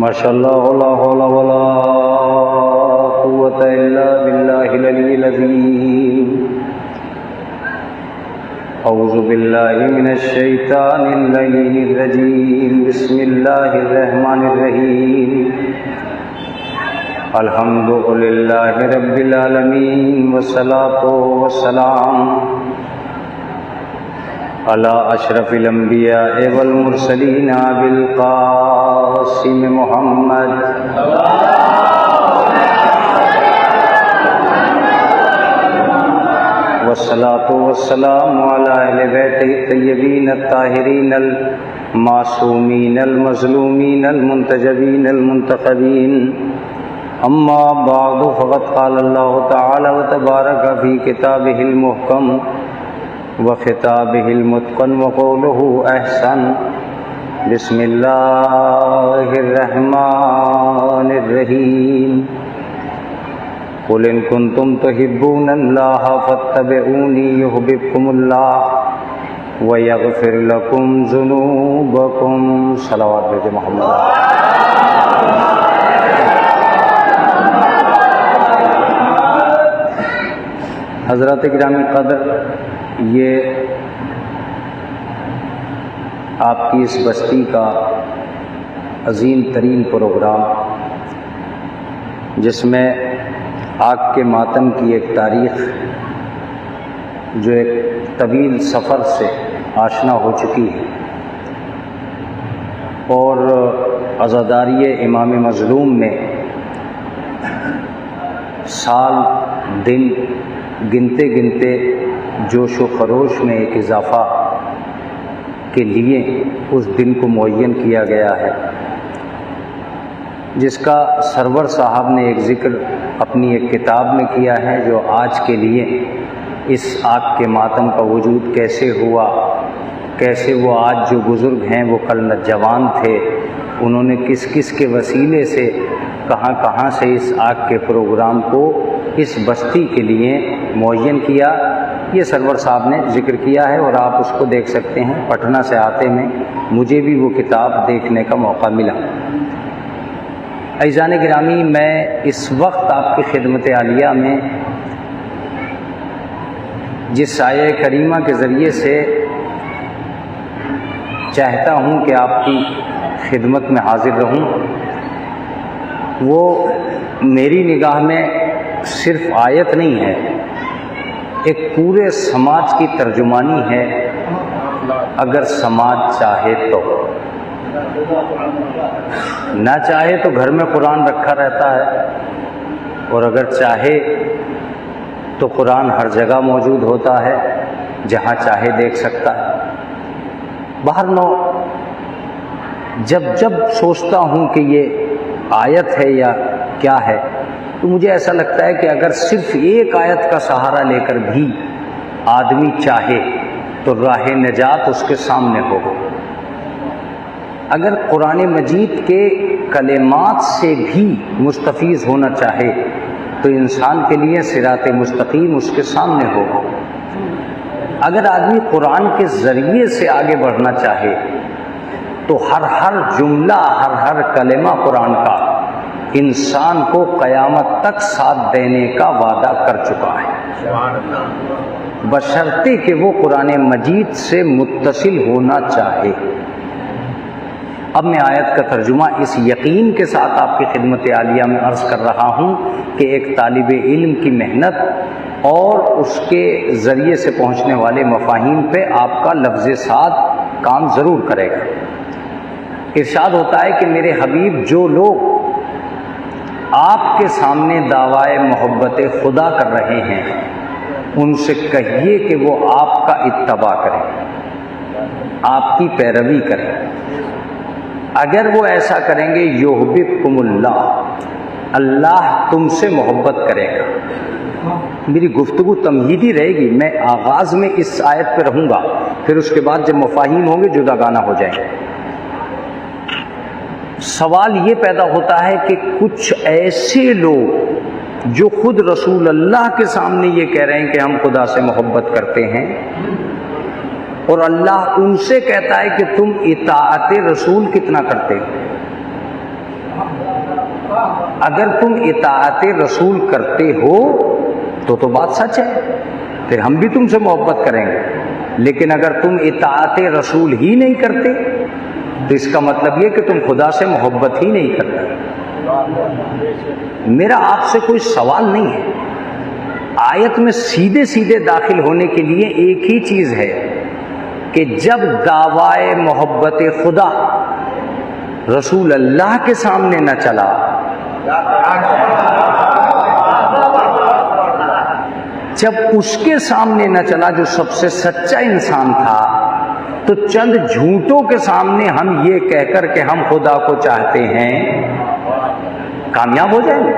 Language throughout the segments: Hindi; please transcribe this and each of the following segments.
माशाअल्लाह ला हौला वला कुव्वता इल्ला बिल्लाहिल अलिय्यिल अज़ीम। औज़ु बिल्लाहि मिनश शैतानिर रजीम। बिस्मिल्लाहिर रहमानिर रहीम। अल्हम्दुलिल्लाहि रब्बिल आलमीन वस्सलातु वस्सलाम अला अशरफिल अंबिया वल मुरसलीन अबिल कासिम मुहम्मद वस्सलातु वस्सलामु अला अहले बैतिही तय्यबीन अत्ताहिरीन अल मासूमीन अल मज़लूमीन अल मुंतजबीन अल मुंतखबीन। अम्मा बादु फ़क़द क़ाल अल्लाहु तआला व तबारक फ़ी किताबिहिल मुहकम व ख़िताबिहिल मुत्क़न व क़ौलुहु अहसन। बिस्मिल्लाहिर रहमानिर रहीम। क़ुल इन कुन्तुम तुहिब्बूनल्लाह फ़त्तबिऊनी युहब्बिबकुमुल्लाह व यग़फ़िर लकुम ज़ुनूबकुम। सलावत भेजे मोहम्मद। हज़रत गिरामी क़द्र, ये आपकी इस बस्ती का अज़ीम तरीन प्रोग्राम, जिसमें आग के मातम की एक तारीख़ जो एक तवील सफ़र से आशना हो चुकी है और अज़ादारी इमाम मज़लूम में साल दिन गिनते गिनते जोश व खरोश में एक इजाफ़ा के लिए उस दिन को मुअय्यन किया गया है, जिसका सरवर साहब ने एक ज़िक्र अपनी एक किताब में किया है, जो आज के लिए इस आग के मातम का वजूद कैसे हुआ, कैसे वो आज जो बुज़ुर्ग हैं वो कल नौजवान थे, उन्होंने किस किस के वसीले से कहाँ कहाँ से इस आग के प्रोग्राम को इस बस्ती के लिए मुअय्यन किया, ये सरवर साहब ने ज़िक्र किया है और आप उसको देख सकते हैं। पटना से आते में मुझे भी वो किताब देखने का मौका मिला। अज़ीज़ान गिरामी, मैं इस वक्त आपकी खिदमत आलिया में जिस आये करीमा के ज़रिए से चाहता हूँ कि आपकी खिदमत में हाजिर रहूँ, वो मेरी निगाह में सिर्फ आयत नहीं है, एक पूरे समाज की तर्जुमानी है, अगर समाज चाहे तो। ना चाहे तो घर में कुरान रखा रहता है, और अगर चाहे तो कुरान हर जगह मौजूद होता है, जहाँ चाहे देख सकता है। बाहर नो जब जब सोचता हूँ कि ये आयत है या क्या है, तो मुझे ऐसा लगता है कि अगर सिर्फ एक आयत का सहारा लेकर भी आदमी चाहे तो राह निजात उसके सामने होगा। अगर कुरान मजीद के कलेमात से भी मुस्तफ़ीज़ होना चाहे तो इंसान के लिए सिरात मुस्तकीम उसके सामने होगा। अगर आदमी कुरान के ज़रिए से आगे बढ़ना चाहे तो हर जुमला, हर कलेमा कुरान का इंसान को क़यामत तक साथ देने का वादा कर चुका है, बशर्ते कि वो कुरान मजीद से मुत्तसिल होना चाहे। अब मैं आयत का तर्जुमा इस यकीन के साथ आपकी खिदमत आलिया में अर्ज़ कर रहा हूँ कि एक तालिब इल्म की मेहनत और उसके ज़रिए से पहुँचने वाले मफ़ाहीम पे आपका लफ्ज़ साद काम ज़रूर करेगा। इरशाद होता है कि मेरे हबीब, जो लोग आपके सामने दावाए मोहब्बत खुदा कर रहे हैं, उनसे कहिए कि वो आपका इत्तबा करें, आपकी पैरवी करें। अगर वो ऐसा करेंगे, युहब्बिबकुमुल्लाह, अल्लाह तुमसे मोहब्बत करेगा। मेरी गुफ्तगू तमहीदी रहेगी, मैं आगाज़ में इस आयत पे रहूँगा, फिर उसके बाद जब मफ़ाहीम होंगे जुदागाना हो जाएंगे। सवाल ये पैदा होता है कि कुछ ऐसे लोग जो खुद रसूल अल्लाह के सामने ये कह रहे हैं कि हम खुदा से मोहब्बत करते हैं, और अल्लाह उनसे कहता है कि तुम इताअत रसूल कितना करते हो। अगर तुम इताअते रसूल करते हो तो बात सच है, फिर हम भी तुमसे मोहब्बत करेंगे। लेकिन अगर तुम इताअते रसूल ही नहीं करते तो इसका मतलब ये कि तुम खुदा से मोहब्बत ही नहीं करते। मेरा आपसे कोई सवाल नहीं है, आयत में सीधे सीधे दाखिल होने के लिए एक ही चीज है कि जब दावाए मोहब्बत खुदा रसूल अल्लाह के सामने न चला, जब उसके सामने न चला जो सबसे सच्चा इंसान था, तो चंद झूठों के सामने हम ये कहकर के हम खुदा को चाहते हैं, कामयाब हो जाएंगे।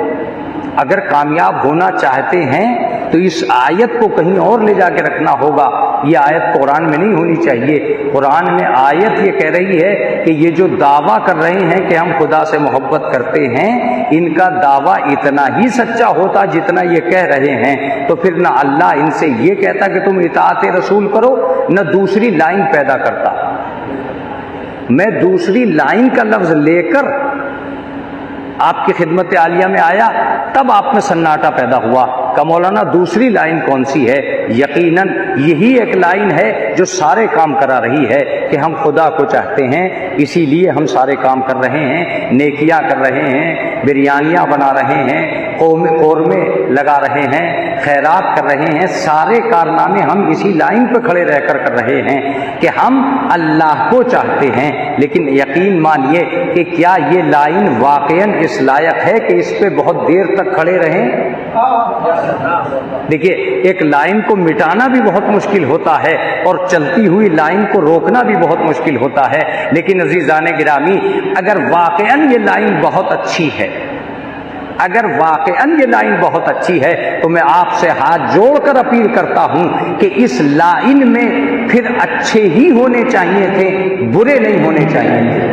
अगर कामयाब होना चाहते हैं तो इस आयत को कहीं और ले जाके रखना होगा। ये आयत कुरान में नहीं होनी चाहिए। कुरान में आयत ये कह रही है कि ये जो दावा कर रहे हैं कि हम खुदा से मोहब्बत करते हैं, इनका दावा इतना ही सच्चा होता जितना ये कह रहे हैं, तो फिर ना अल्लाह इनसे ये कहता कि तुम इताअत रसूल करो, न दूसरी लाइन पैदा करता। मैं दूसरी लाइन का लफ्ज लेकर आपकी खिदमत आलिया में आया, तब आप में सन्नाटा पैदा हुआ का मौलाना दूसरी लाइन कौन सी है? यकीनन यही एक लाइन है जो सारे काम करा रही है कि हम खुदा को चाहते हैं, इसीलिए हम सारे काम कर रहे हैं, नेकियां कर रहे हैं, बिरयानियां बना रहे हैं, कौरमे लगा रहे हैं, खैरात कर रहे हैं, सारे कारनामे हम इसी लाइन पर खड़े रहकर कर रहे हैं कि हम अल्लाह को चाहते हैं। लेकिन यकीन मानिए कि क्या ये लाइन वाकईन इस लायक है कि इस पे बहुत देर तक खड़े रहें? देखिए, एक लाइन को मिटाना भी बहुत मुश्किल होता है और चलती हुई लाइन को रोकना भी बहुत मुश्किल होता है। लेकिन अजीजान गिरामी, अगर वाकईन ये लाइन बहुत अच्छी है, अगर वाकईन ये लाइन बहुत अच्छी है, तो मैं आपसे हाथ जोड़कर अपील करता हूं कि इस लाइन में फिर अच्छे ही होने चाहिए थे, बुरे नहीं होने चाहिए थे।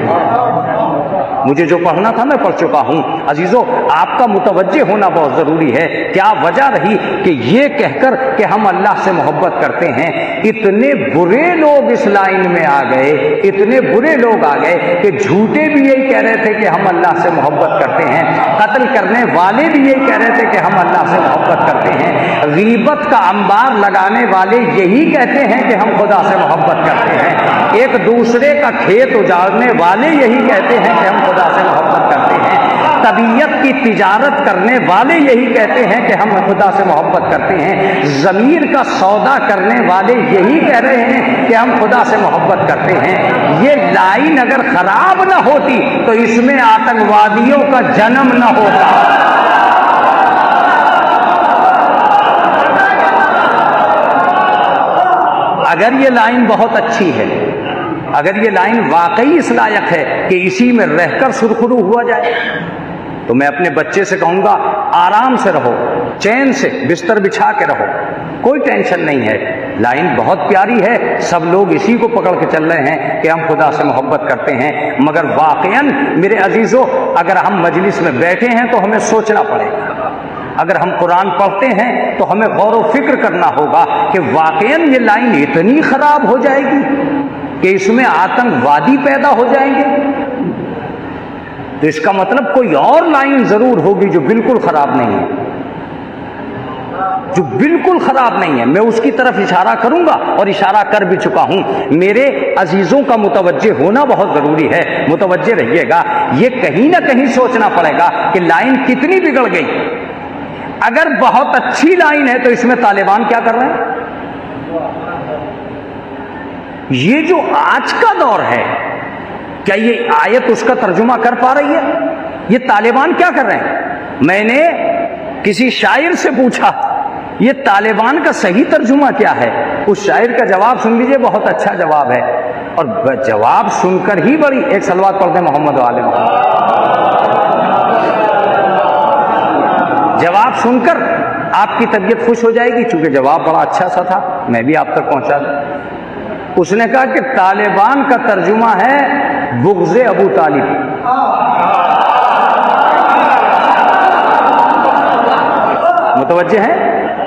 मुझे जो पढ़ना था मैं पढ़ चुका हूं। अजीजों, आपका मुतवज्जे होना बहुत जरूरी है। क्या वजह रही कि ये कहकर कि हम अल्लाह से मोहब्बत करते हैं, इतने बुरे लोग इस लाइन में आ गए, इतने बुरे लोग आ गए कि झूठे भी यही कह रहे थे कि हम अल्लाह से मोहब्बत करते हैं, कत्ल करने वाले भी यही कह रहे थे कि हम अल्लाह से मोहब्बत करते हैं, गीबत का अंबार लगाने वाले यही कहते हैं कि हम खुदा से मोहब्बत करते हैं, एक दूसरे का खेत उजाड़ने वाले यही कहते हैं कि हम खुदा से मोहब्बत करते हैं, तबीयत की तिजारत करने वाले यही कहते हैं कि हम खुदा से मोहब्बत करते हैं, ज़मीर का सौदा करने वाले यही कह रहे हैं कि हम खुदा से मोहब्बत करते हैं। ये लाइन अगर खराब ना होती तो इसमें आतंकवादियों का जन्म न होता। अगर ये लाइन बहुत अच्छी है, अगर ये लाइन वाकई इस लायक है कि इसी में रहकर सुरखरू हुआ जाए, तो मैं अपने बच्चे से कहूंगा आराम से रहो, चैन से बिस्तर बिछा के रहो, कोई टेंशन नहीं है। लाइन बहुत प्यारी है, सब लोग इसी को पकड़ के चल रहे हैं कि हम खुदा से मोहब्बत करते हैं, मगर वाकईन मेरे अजीजों, अगर हम मजलिस में बैठे हैं तो हमें सोचना पड़ेगा। अगर हम कुरान पढ़ते हैं तो हमें गौर व फिक्र करना होगा कि वाकईन ये लाइन इतनी खराब हो जाएगी कि इसमें आतंकवादी पैदा हो जाएंगे, तो इसका मतलब कोई और लाइन जरूर होगी जो बिल्कुल खराब नहीं है, जो बिल्कुल खराब नहीं है। मैं उसकी तरफ इशारा करूंगा और इशारा कर भी चुका हूं। मेरे अजीजों का मुतवज्जे होना बहुत जरूरी है, मुतवज्जे रहिएगा। ये कहीं ना कहीं सोचना पड़ेगा कि लाइन कितनी बिगड़ गई। अगर बहुत अच्छी लाइन है तो इसमें तालिबान क्या कर रहे हैं? ये जो आज का दौर है, क्या ये आयत उसका तर्जुमा कर पा रही है? ये तालिबान क्या कर रहे हैं? मैंने किसी शायर से पूछा ये तालिबान का सही तर्जुमा क्या है? उस शायर का जवाब सुन लीजिए, बहुत अच्छा जवाब है। और जवाब सुनकर ही बड़ी, एक सलवात पढ़ते हैं मोहम्मद वाले मोहम्मद। जवाब सुनकर आपकी तबीयत खुश हो जाएगी, चूंकि जवाब बड़ा अच्छा सा था, मैं भी आप तक पहुंचा दूं। उसने कहा कि तालिबान का तर्जुमा है बुग़्ज़े अबू तालिब। मुतवज्जे हैं?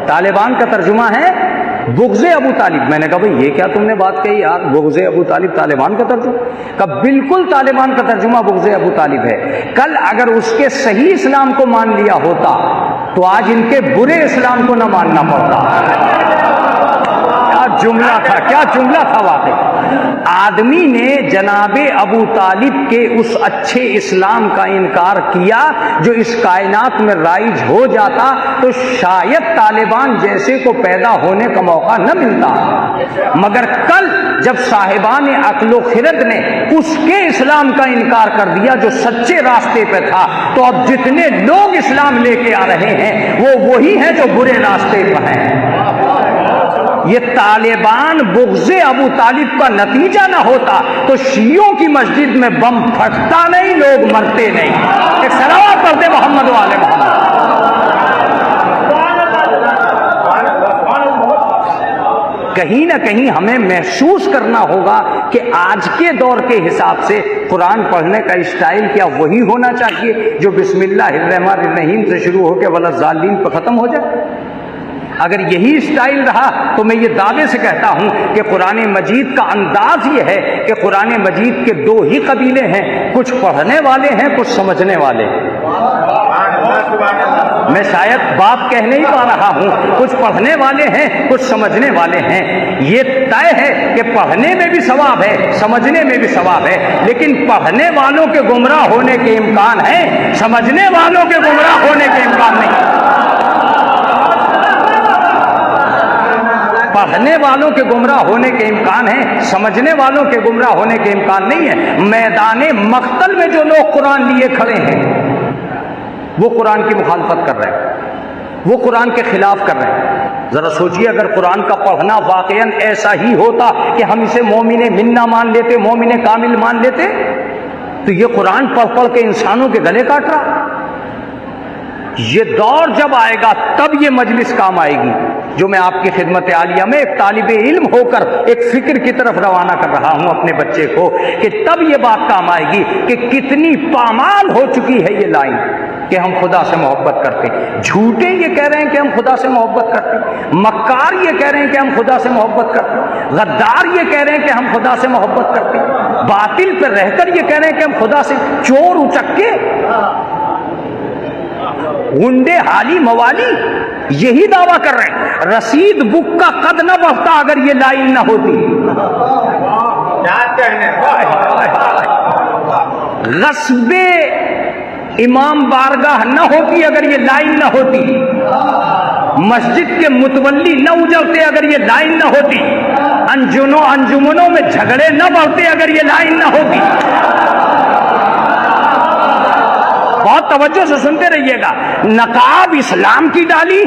तालिबान का तर्जुमा है बुग़्ज़े अबू तालिब। मैंने कहा भाई ये क्या तुमने बात कही यार, बुग़्ज़े अबू तालिब तालिबान का तर्जुमा? कहा बिल्कुल तालिबान का तर्जुमा बुग़्ज़े अबू तालिब है। कल अगर उसके सही इस्लाम को मान लिया होता तो आज इनके बुरे इस्लाम को न मानना पड़ता। क्या जुमला था, क्या जुमला था वाकई। आदमी ने जनाबे अबू तालिब के उस अच्छे इस्लाम का इनकार किया जो इस कायनात में राइज हो जाता तो शायद तालिबान जैसे को पैदा होने का मौका न मिलता। मगर कल जब साहिबान अक्ल खिरद ने उसके इस्लाम का इनकार कर दिया जो सच्चे रास्ते पे था, तो अब जितने लोग इस्लाम लेके आ रहे हैं वो वही हैं जो बुरे रास्ते पर हैं। ये तालिबान बुग़्ज़े अबू तालिब का नतीजा ना होता तो शियों की मस्जिद में बम फटता नहीं, लोग मरते नहीं। एक सलावत पढ़ते मोहम्मद वाले मोहम्मद। कहीं ना कहीं हमें महसूस करना होगा कि आज के दौर के हिसाब से कुरान पढ़ने का स्टाइल क्या वही होना चाहिए जो बिस्मिल्लाहिर्रहमानिर्रहीम से शुरू होकर वलज़ालिन पर ख़त्म हो जाए। अगर यही स्टाइल रहा तो मैं ये दावे से कहता हूं कि कुरान मजीद का अंदाज ये है कि कुरान मजीद के दो ही कबीले हैं, कुछ पढ़ने वाले हैं, कुछ समझने वाले हैं। मैं शायद बात कह नहीं पा रहा हूं, कुछ पढ़ने वाले हैं, कुछ समझने वाले हैं। ये तय है कि पढ़ने में भी सवाब है, समझने में भी सवाब है, लेकिन पढ़ने वालों के गुमराह होने के इम्कान है, समझने वालों के गुमराह होने के इम्कान नहीं। पढ़ने वालों के गुमराह होने के इम्कान है, समझने वालों के गुमराह होने के इम्कान नहीं है। मैदाने मख्तल में जो लोग कुरान लिए खड़े हैं वो कुरान की मुखालफत कर रहे हैं, वो कुरान के खिलाफ कर रहे हैं। जरा सोचिए अगर कुरान का पढ़ना वाकईन ऐसा ही होता कि हम इसे मोमिने मिन्ना मान लेते, मोमिने कामिल मान लेते, तो ये कुरान पढ़ पढ़ के इंसानों के गले काट रहा। ये दौर जब आएगा तब ये मजलिस काम आएगी जो मैं आपकी खिदमत आलिया में एक तालिबे इल्म होकर एक फिक्र की तरफ रवाना कर रहा हूं अपने बच्चे को, कि तब ये बात काम आएगी कि कितनी पामाल हो चुकी है ये लाइन कि हम खुदा से मोहब्बत करते हैं। झूठे ये कह रहे हैं कि हम खुदा से मोहब्बत करते हैं, मक्कार ये कह रहे हैं कि हम खुदा से मोहब्बत करते हैं, गद्दार ये कह रहे हैं कि हम खुदा से मोहब्बत करते हैं, बातिल पर रहकर ये कह रहे हैं कि हम खुदा से, चोर उचक्के, गुंडे, हाली, मवाली यही दावा कर रहे हैं। रसीद बुक का कद न बढ़ता अगर ये लाइन न होती। गस्बे इमाम बारगाह न होती अगर ये लाइन न होती। मस्जिद के मुतवल्ली न उजड़ते अगर ये लाइन न होती। अंजुमनों में झगड़े न बढ़ते अगर ये लाइन न होती। बहुत तवज्जो से सुनते रहिएगा। नकाब इस्लाम की डाली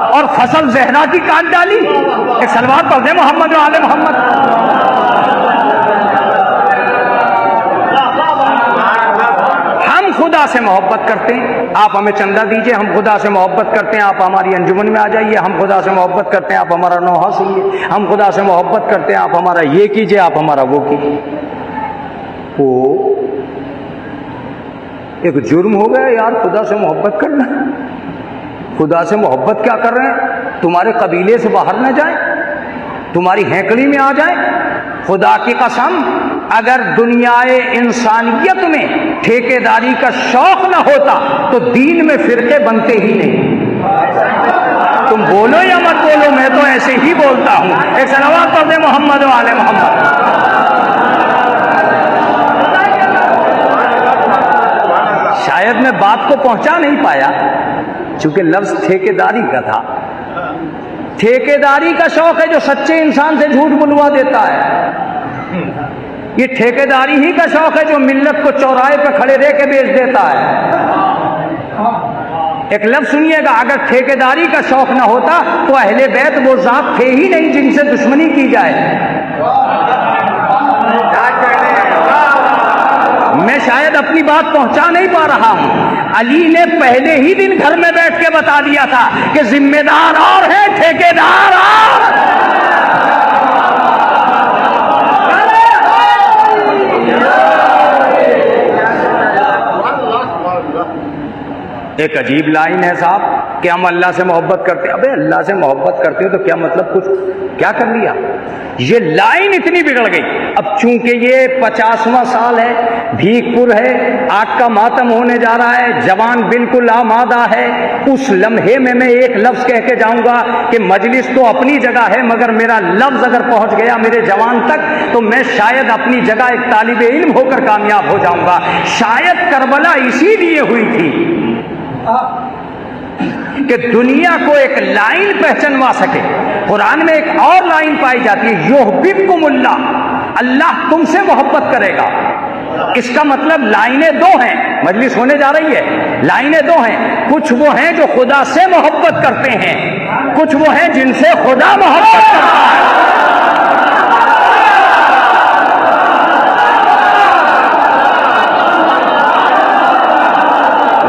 और फसल जहरा की काट डाली। एक सलवात पढ़ दे मोहम्मद वाले मोहम्मद। हम खुदा से मोहब्बत करते हैं, आप हमें चंदा दीजिए। हम खुदा से मोहब्बत करते हैं, आप हमारी अंजुमन में आ जाइए। हम खुदा से मोहब्बत करते हैं, आप हमारा नौहा सुनिए। हम खुदा से मोहब्बत करते हैं, आप हमारा ये कीजिए, आप हमारा वो कीजिए। वो एक जुर्म हो गया यार खुदा से मोहब्बत करना। खुदा से मोहब्बत क्या कर रहे हैं? तुम्हारे कबीले से बाहर न जाए, तुम्हारी हैकड़ी में आ जाए। खुदा की कसम, अगर दुनियाए इंसानियत में ठेकेदारी का शौक न होता तो दीन में फिरके बनते ही नहीं। तुम बोलो या मत बोलो, मैं तो ऐसे ही बोलता हूं। एक सलावत पढ़ दे मोहम्मद वाले मोहम्मद। शायद मैं बात को पहुंचा नहीं पाया क्योंकि लफ्ज ठेकेदारी का था। ठेकेदारी का शौक है जो सच्चे इंसान से झूठ बुलवा देता है। ये ठेकेदारी ही का शौक है जो मिल्लत को चौराहे पे खड़े रह के बेच देता है। एक लफ्ज सुनिएगा, अगर ठेकेदारी का शौक ना होता तो अहले बैत वो जात थे ही नहीं जिनसे दुश्मनी की जाए। मैं शायद अपनी बात पहुंचा नहीं पा रहा हूं। अली ने पहले ही दिन घर में बैठ के बता दिया था कि जिम्मेदार और है, ठेकेदार और। एक अजीब लाइन है साहब कि हम अल्लाह से मोहब्बत करते हैं। अबे अल्लाह से मोहब्बत करते हो तो क्या मतलब, कुछ क्या कर लिया? ये लाइन इतनी बिगड़ गई। अब चूंकि ये 50वां साल है, भीखपुर है, आग का मातम होने जा रहा है, जवान बिल्कुल आमादा है, उस लम्हे में मैं एक लफ्ज कह के जाऊंगा कि मजलिस तो अपनी जगह है, मगर मेरा लफ्ज अगर पहुंच गया मेरे जवान तक तो मैं शायद अपनी जगह एक तालिबे इल्म होकर कामयाब हो जाऊंगा। शायद करबला इसीलिए हुई थी कि दुनिया को एक लाइन पहचानवा सके। कुरान में एक और लाइन पाई जाती है, युहिब्बुकुमुल्लाह, अल्लाह तुमसे मोहब्बत करेगा। इसका मतलब लाइनें दो हैं, मजलिस होने जा रही है, लाइनें दो हैं। कुछ वो हैं जो खुदा से मोहब्बत करते हैं, कुछ वो हैं जिनसे खुदा मोहब्बत करता है।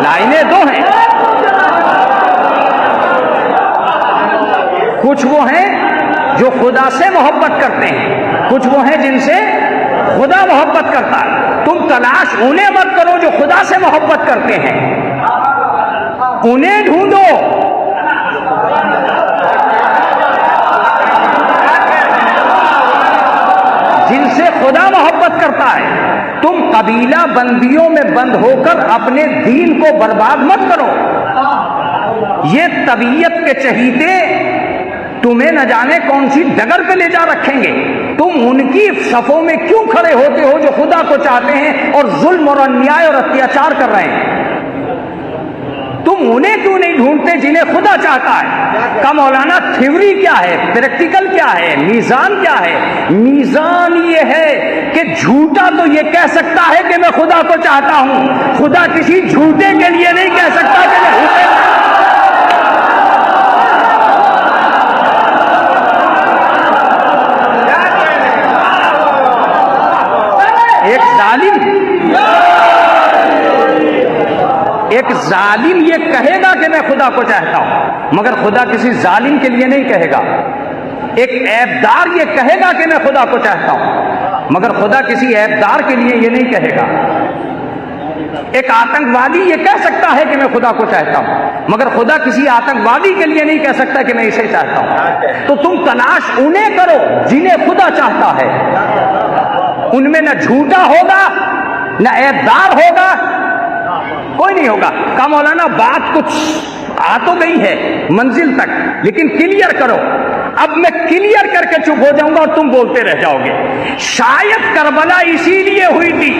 लाइनें दो हैं, कुछ वो हैं जो खुदा से मोहब्बत करते हैं, कुछ वो हैं जिनसे खुदा मोहब्बत करता है। तुम तलाश उन्हें मत करो जो खुदा से मोहब्बत करते हैं, उन्हें ढूंढो। जिनसे खुदा मोहब्बत करता है। तुम कबीला बंदियों में बंद होकर अपने दीन को बर्बाद मत करो। ये तबीयत के चहीते तुम्हें न जाने कौन सी डगर पे ले जा रखेंगे। तुम उनकी सफों में क्यों खड़े होते हो जो खुदा को चाहते हैं और जुल्म और अन्याय और अत्याचार कर रहे हैं? तुम उन्हें क्यों नहीं ढूंढते जिन्हें खुदा चाहता है? का मौलाना थ्योरी क्या है, प्रैक्टिकल क्या है, मीजान क्या है? मीजान ये है कि झूठा तो ये कह सकता है कि मैं खुदा को चाहता हूं, खुदा किसी झूठे के लिए नहीं कह सकता कि मैं झूठे। एक जालिम ये कहेगा कि मैं खुदा को चाहता हूं, मगर खुदा किसी जालिम के लिए नहीं कहेगा। एक ऐबदार ये कहेगा कि मैं खुदा को चाहता हूं, मगर खुदा किसी ऐबदार के लिए ये नहीं कहेगा। एक आतंकवादी ये कह सकता है कि मैं खुदा को चाहता हूं, मगर खुदा किसी आतंकवादी के लिए नहीं कह सकता कि मैं इसे चाहता हूं। तो तुम तलाश उन्हें करो जिन्हें खुदा चाहता है। उनमें न झूठा होगा न ऐबदार होगा, कोई नहीं होगा। का मौलाना बात कुछ आ तो गई है मंजिल तक, लेकिन क्लियर करो। अब मैं क्लियर करके चुप हो जाऊंगा और तुम बोलते रह जाओगे। शायद करबला इसीलिए हुई थी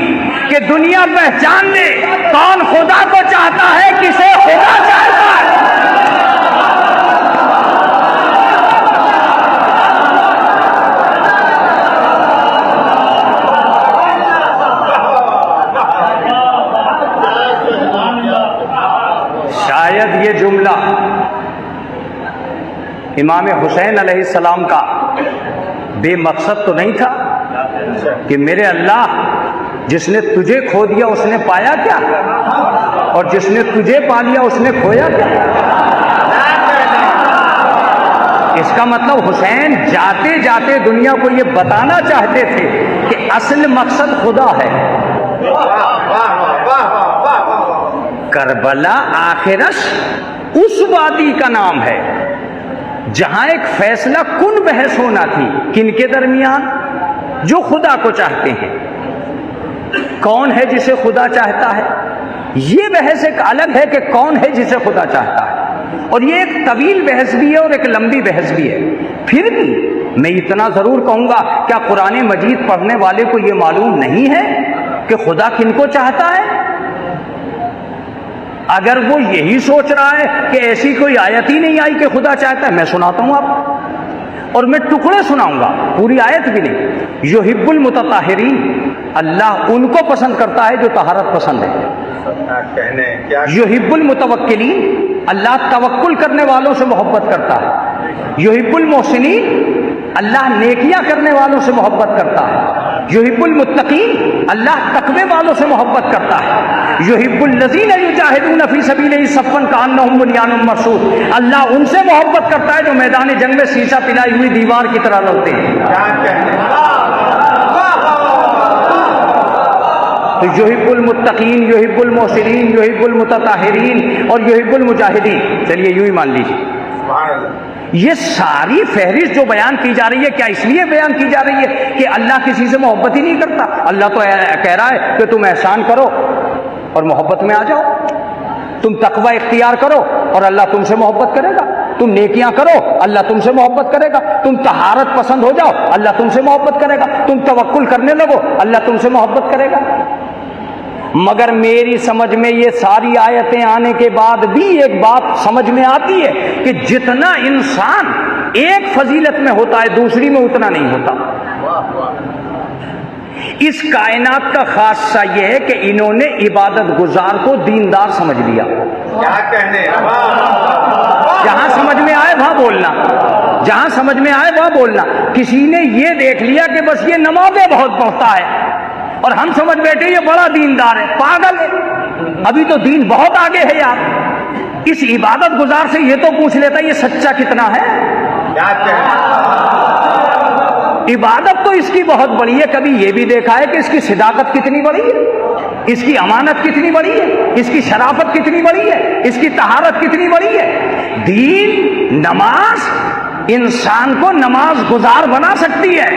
कि दुनिया पहचान ले कौन खुदा को चाहता है, किसे खुदा चाहता है। शायद ये जुमला इमाम हुसैन अलैहिस्सलाम का बेमकसद तो नहीं था कि मेरे अल्लाह जिसने तुझे खो दिया उसने पाया क्या, और जिसने तुझे पा लिया उसने खोया क्या। इसका मतलब हुसैन जाते जाते दुनिया को ये बताना चाहते थे कि असल मकसद खुदा है। करबला आखिरश उस वादी का नाम है जहां एक फैसला कुन बहस होना थी, किनके दरमियान? जो खुदा को चाहते हैं। कौन है जिसे खुदा चाहता है? ये बहस एक अलग है कि कौन है जिसे खुदा चाहता है, और ये एक तवील बहस भी है और एक लंबी बहस भी है। फिर भी मैं इतना जरूर कहूंगा, क्या कुरान मजीद पढ़ने वाले को यह मालूम नहीं है कि खुदा किनको चाहता है? अगर वो यही सोच रहा है कि ऐसी कोई आयत ही नहीं आई कि खुदा चाहता है, मैं सुनाता हूं आपको, और मैं टुकड़े सुनाऊंगा, पूरी आयत भी नहीं। युहिब्बुल मुतताहिरीन, अल्लाह उनको पसंद करता है जो तहारत पसंद है। युहिब्बुल मुतवक्किलीन, अल्लाह तवक्कुल करने वालों से मोहब्बत करता है। युहिब्बुल मोहसिनीन, अल्लाह नेकियां करने वालों से मोहब्बत करता है। युहिब्बुल मुत्तकीन, अल्लाह तकवे वालों से मोहब्बत करता है। युहिब्बुल लज़ीना युजाहिदूना फी सबीलिही सफ़्फ़न कअन्नहुम बुनियानुम मरसूस, अल्लाह उनसे मोहब्बत करता है जो मैदान जंग में शीशा पिलाई हुई दीवार की तरह लड़ते हैं। तो युहिब्बुल मुत्तकीन, युहिब्बुल मोहसिनीन, युहिब्बुल मुतताहिरीन और युहिब्बुल मुजाहिदीन। चलिए यूं ही मान लीजिए। ये सारी फहरिस्त जो बयान की जा रही है, क्या इसलिए बयान की जा रही है कि अल्लाह किसी से मोहब्बत ही नहीं करता? अल्लाह तो कह रहा है कि तुम एहसान करो और मोहब्बत में आ जाओ, तुम तकवा इख्तियार करो और अल्लाह तुमसे मोहब्बत करेगा, तुम नेकियां करो अल्लाह तुमसे मोहब्बत करेगा, तुम तहारत पसंद हो जाओ अल्लाह तुमसे मोहब्बत करेगा, तुम तवक्कुल करने लगो अल्लाह तुमसे मोहब्बत करेगा। मगर मेरी समझ में ये सारी आयतें आने के बाद भी एक बात समझ में आती है कि जितना इंसान एक फजीलत में होता है दूसरी में उतना नहीं होता। इस कायनात का खासा यह है कि इन्होंने इबादत गुजार को दीनदार समझ लिया। क्या कहने, जहां समझ में आए वहां बोलना, जहां समझ में आए वहां बोलना। किसी ने यह देख लिया कि बस ये नमाजें बहुत पढ़ता है और हम समझ बैठे ये बड़ा दीनदार है। पागल है, अभी तो दीन बहुत आगे है यार। इस इबादत गुजार से ये तो पूछ लेता ये सच्चा कितना है। क्या कहने, इबादत तो इसकी बहुत बड़ी है, कभी ये भी देखा है कि इसकी सिदाकत कितनी बड़ी है, इसकी अमानत कितनी बड़ी है, इसकी शराफत कितनी बड़ी है, इसकी तहारत कितनी बड़ी है। दीन नमाज इंसान को नमाज गुजार बना सकती है,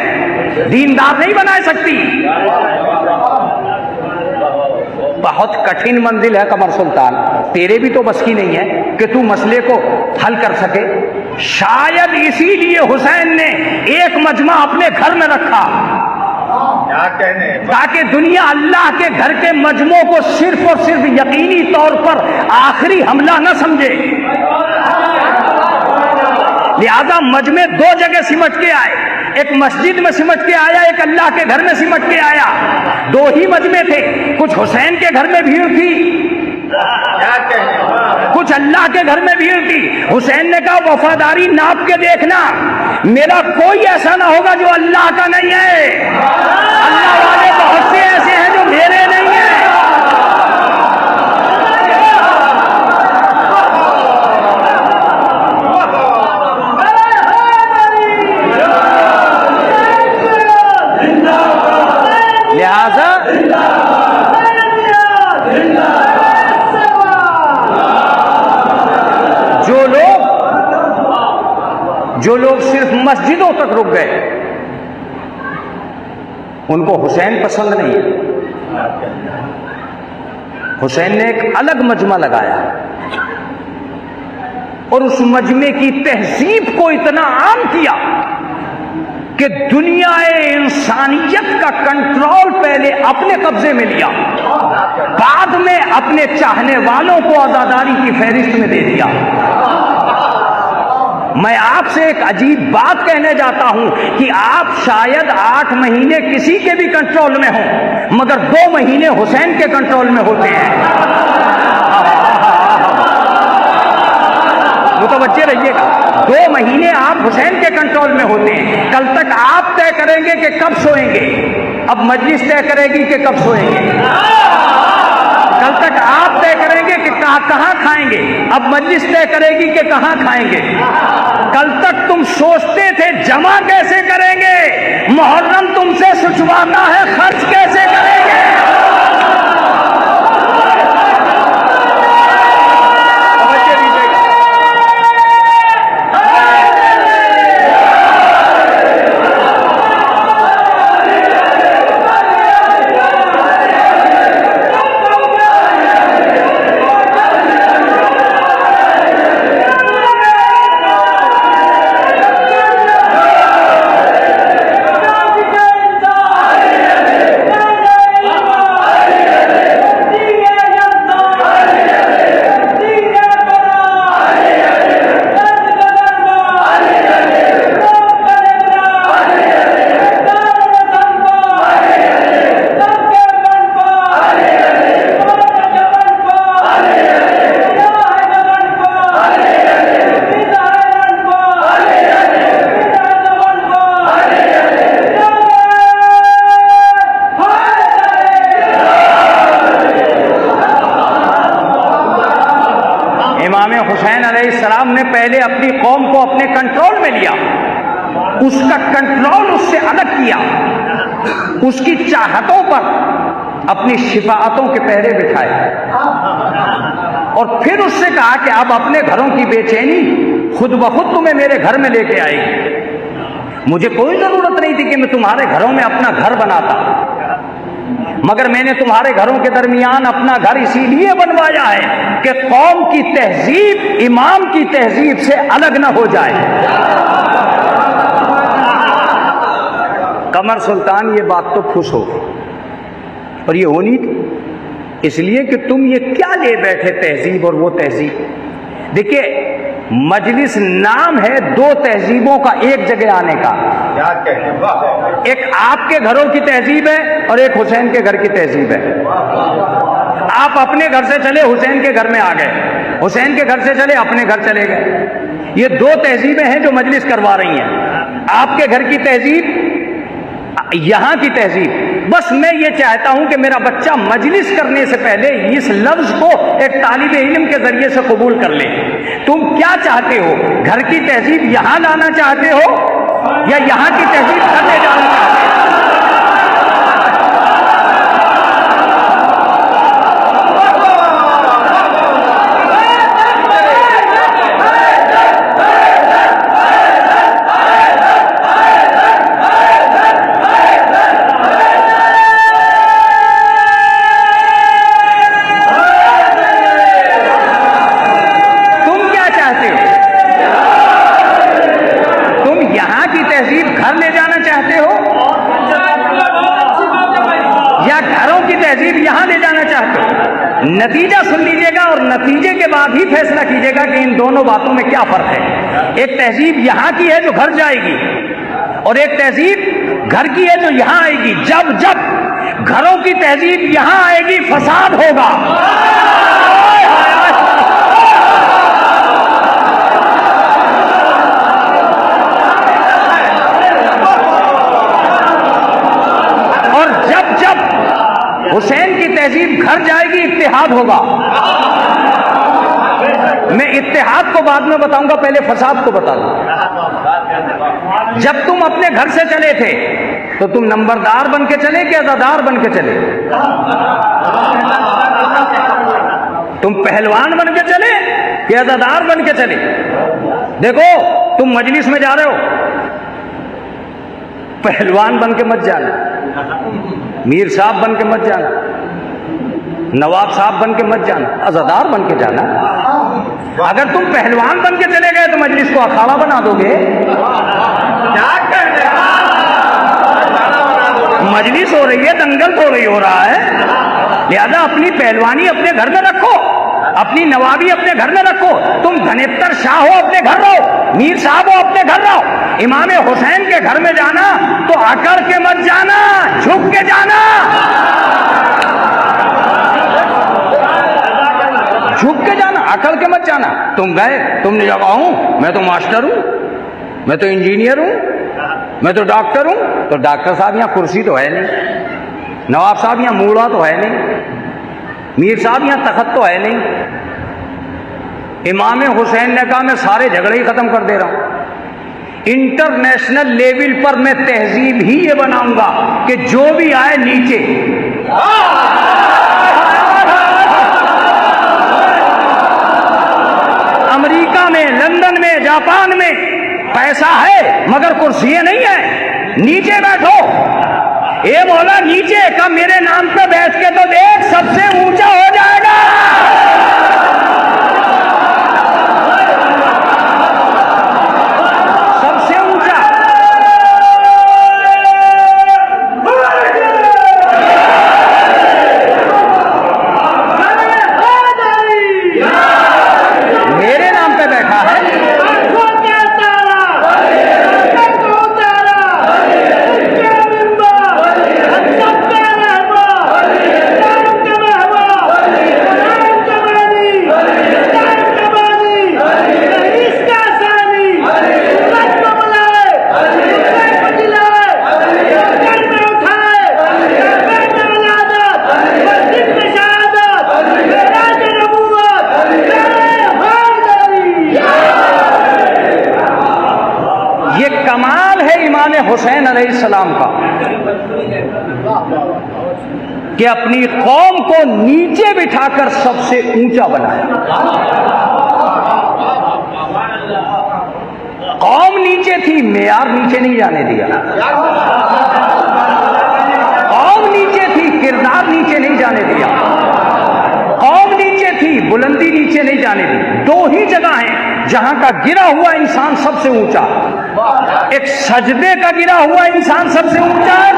दीनदार नहीं बना सकती। बहुत कठिन मंजिल है कमर सुल्तान, तेरे भी तो बस की नहीं है कि तू मसले को हल कर सके। शायद इसीलिए हुसैन ने एक मजमा अपने घर में रखा, क्या कहने, ताकि दुनिया अल्लाह के घर के मजमों को सिर्फ और सिर्फ यकीनी तौर पर आखिरी हमला न समझे। लिहाजा मजमे दो जगह सिमट के आए, एक मस्जिद में सिमट के आया, एक अल्लाह के घर में सिमट के आया। दो ही मजमे थे, कुछ हुसैन के घर में भीड़ थी, क्या कहने, कुछ अल्लाह के घर में भीड़ थी। हुसैन ने कहा वफादारी नाप के देखना, मेरा कोई ऐसा ना होगा जो अल्लाह का नहीं है। अल्लाह वाले बहुत से ऐसे हैं जो मेरे नहीं है। लिहाजा जो लोग सिर्फ मस्जिदों तक रुक गए उनको हुसैन पसंद नहीं है। हुसैन ने एक अलग मजमा लगाया और उस मजमे की तहजीब को इतना आम किया कि दुनिया इंसानियत का कंट्रोल पहले अपने कब्जे में लिया, बाद में अपने चाहने वालों को आजादारी की फहरिस्त में दे दिया। मैं आपसे एक अजीब बात कहने जाता हूं कि आप शायद 8 महीने किसी के भी कंट्रोल में हो, मगर 2 महीने हुसैन के कंट्रोल में होते हैं। मुतवज्जे रहिएगा, 2 महीने आप हुसैन के कंट्रोल में होते हैं। कल तक आप तय करेंगे कि कब सोएंगे, अब मजलिस तय करेगी कि कब सोएंगे। कल तक आप तय करेंगे कि कहां खाएंगे, अब मजलिस तय करेगी कि कहां खाएंगे। कल तक तुम सोचते थे जमा कैसे करेंगे, मुहर्रम तुमसे सुचवाता है खर्च कैसे करेंगे। अलैहिस्सलाम ने पहले अपनी कौम को अपने कंट्रोल में लिया, उसका कंट्रोल उससे अलग किया, उसकी चाहतों पर अपनी शिफाअतों के पहरे बिठाए और फिर उससे कहा कि अब अपने घरों की बेचैनी खुद ब खुद तुम्हें मेरे घर में लेके आएगी। मुझे कोई जरूरत नहीं थी कि मैं तुम्हारे घरों में अपना घर बनाता, मगर मैंने तुम्हारे घरों के दरमियान अपना घर इसीलिए बनवाया है कि कौम की तहजीब इमाम की तहजीब से अलग न हो जाए। कमर सुल्तान ये बात तो खुश हो, और ये होनी थी, इसलिए कि तुम ये क्या ले बैठे तहजीब और वो तहजीब। देखिए, मजलिस नाम है दो तहजीबों का एक जगह आने का। क्या कहने, वाह। एक आपके घरों की तहजीब है और एक हुसैन के घर की तहजीब है। आप अपने घर से चले हुसैन के घर में आ गए, हुसैन के घर से चले अपने घर चले गए। ये दो तहजीबें हैं जो मजलिस करवा रही हैं, आपके घर की तहजीब, यहां की तहजीब। बस मैं ये चाहता हूं कि मेरा बच्चा मजलिस करने से पहले इस लफ्ज को एक तालिबे इल्म के जरिए से कबूल कर ले। तुम क्या चाहते हो, घर की तहजीब यहां लाना चाहते हो या यहां की तहजीब घर ले जाना चाहते हो? घर ले जाना चाहते हो या घरों की तहजीब यहां ले जाना चाहते हो? नतीजा सुन लीजिएगा और नतीजे के बाद ही फैसला कीजिएगा कि इन दोनों बातों में क्या फर्क है। एक तहजीब यहां की है जो घर जाएगी, और एक तहजीब घर की है जो यहां आएगी। जब जब घरों की तहजीब यहां आएगी फसाद होगा। हुसैन की तहजीब घर जाएगी, इत्तेहाद होगा। मैं इत्तेहाद को बाद में बताऊंगा, पहले फसाद को बता दूं। जब तुम अपने घर से चले थे तो तुम नंबरदार बन के चले कि अज़ादार बन के चले? तुम पहलवान बन के चले कि अज़ादार बन के चले? देखो, तुम मजलिस में जा रहे हो, पहलवान बन के मत जाना, मीर साहब बन के मत जाना, नवाब साहब बन के मत जाना, अज़ादार बन के जाना। अगर तुम पहलवान बन के चले गए तो मजलिस को अखाड़ा बना दोगे। क्या कहने, मजलिस हो रही है, दंगल थोड़ी हो रहा है। लिहाजा अपनी पहलवानी अपने घर में रखो, अपनी नवाबी अपने घर में रखो। तुम धनेत्तर शाह हो, अपने घर रहो, मीर साहब हो, अपने घर रहो। इमामे हुसैन के घर में जाना तो अकड़ के मत जाना, झुक के जाना, झुक के जाना, अकड़ के मत जाना। तुम गए, तुमने जगह हूं, मैं तो मास्टर हूं, मैं तो इंजीनियर हूं, मैं तो डॉक्टर हूं। तो डॉक्टर साहब यहां कुर्सी तो है नहीं, नवाब साहब यहां मूड़ा तो है नहीं, मीर साहब यहां तखत तो है नहीं। इमाम हुसैन ने कहा मैं सारे झगड़े ही खत्म कर दे रहा हूं, इंटरनेशनल लेवल पर मैं तहजीब ही ये बनाऊंगा कि जो भी आए नीचे। अमेरिका में, लंदन में, जापान में पैसा है मगर कुर्सियां नहीं है, नीचे बैठो। ए मौला, नीचे का मेरे नाम पे बैठ के तो देख, सबसे ऊंचा हो जाएगा। सबसे ऊंचा। मेरे नाम पे बैठा है। हुसैन अलैहिस्सलाम का कि अपनी कौम को नीचे बिठाकर सबसे ऊंचा बनाया। कौम नीचे थी, मेयार नीचे नहीं जाने दिया। कौम नीचे थी, किरदार नीचे नहीं जाने दिया। कौम नीचे थी, बुलंदी नीचे नहीं जाने दी। दो ही जगह हैं जहां का गिरा हुआ इंसान सबसे ऊंचा। एक सजदे का गिरा हुआ इंसान सबसे ऊंचा है,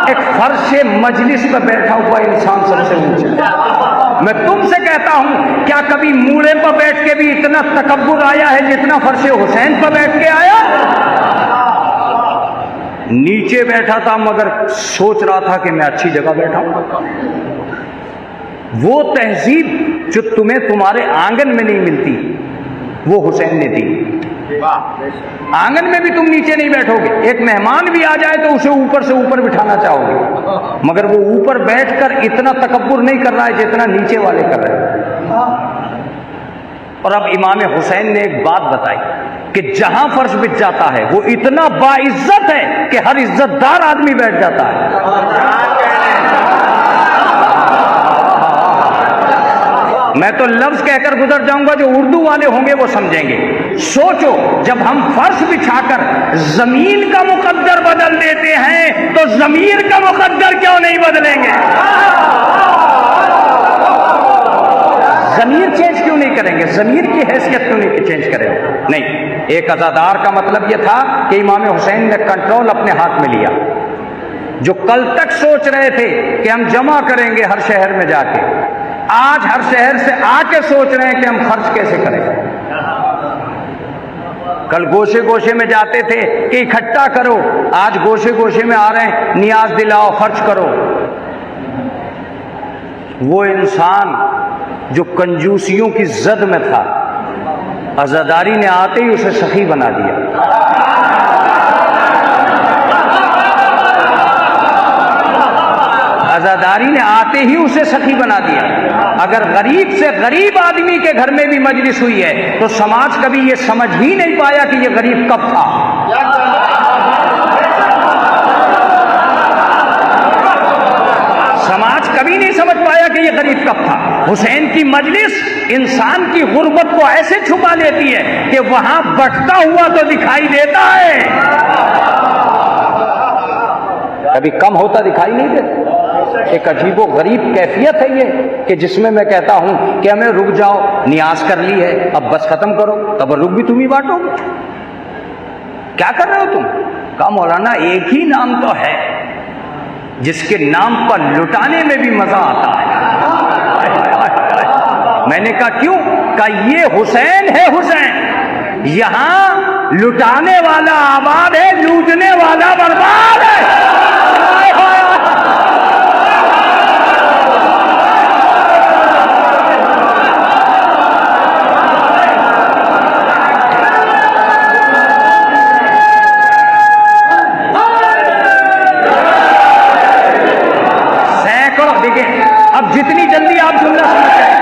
एक फर्शे मजलिस पर बैठा हुआ इंसान सबसे ऊंचा है। मैं तुमसे कहता हूं, क्या कभी मूड़े पर बैठ के भी इतना तकब्बुर आया है जितना फर्शे हुसैन पर बैठ के आया? नीचे बैठा था मगर सोच रहा था कि मैं अच्छी जगह बैठा हूं। वो तहजीब जो तुम्हें तुम्हारे आंगन में नहीं मिलती, वो हुसैन ने दी। आंगन में भी तुम नीचे नहीं बैठोगे। एक मेहमान भी आ जाए तो उसे ऊपर से ऊपर बिठाना चाहोगे, मगर वो ऊपर बैठकर इतना तकब्बुर नहीं कर रहा है जितना नीचे वाले कर रहे हैं। और अब इमाम हुसैन ने एक बात बताई कि जहां फर्श बिछ जाता है वो इतना बाइज्जत है कि हर इज्जतदार आदमी बैठ जाता है। मैं तो लफ्ज कहकर गुजर जाऊंगा, जो उर्दू वाले होंगे वो समझेंगे। सोचो, जब हम फर्श बिछाकर जमीन का मुकद्दर बदल देते हैं तो जमीर का मुकद्दर क्यों नहीं बदलेंगे? जमीर चेंज क्यों नहीं करेंगे? जमीर की हैसियत क्यों नहीं चेंज करेंगे? नहीं, एक अज़ादार का मतलब यह था कि इमाम हुसैन ने कंट्रोल अपने हाथ में लिया। जो कल तक सोच रहे थे कि हम जमा करेंगे हर शहर में जाके, आज हर शहर से आके सोच रहे हैं कि हम खर्च कैसे करें। कल गोशे गोशे में जाते थे कि इकट्ठा करो, आज गोशे गोशे में आ रहे हैं नियाज दिलाओ, खर्च करो। वो इंसान जो कंजूसियों की जद में था, अज़ादारी ने आते ही उसे सखी बना दिया। अज़ादारी ने आते ही उसे सखी बना दिया। अगर गरीब से गरीब आदमी के घर में भी मजलिस हुई है तो समाज कभी ये समझ ही नहीं पाया कि ये गरीब कब था। समाज कभी नहीं समझ पाया कि ये गरीब कब था। हुसैन की मजलिस इंसान की गुर्बत को ऐसे छुपा लेती है कि वहां बटता हुआ तो दिखाई देता है, कभी कम होता दिखाई नहीं देता। एक अजीबो गरीब कैफियत है ये कि जिसमें मैं कहता हूं कि हमें रुक जाओ, नियाज कर ली है, अब बस खत्म करो, तब रुक भी तुम ही बांटोगे। क्या कर रहे हो तुम? कहा मौलाना एक ही नाम तो है जिसके नाम पर लुटाने में भी मजा आता है। मैंने कहा क्यों? कहा ये हुसैन है। हुसैन यहां लुटाने वाला आबाद है, लूटने वाला बर्बाद है। अब जितनी जल्दी आप जुमला समझ जाए,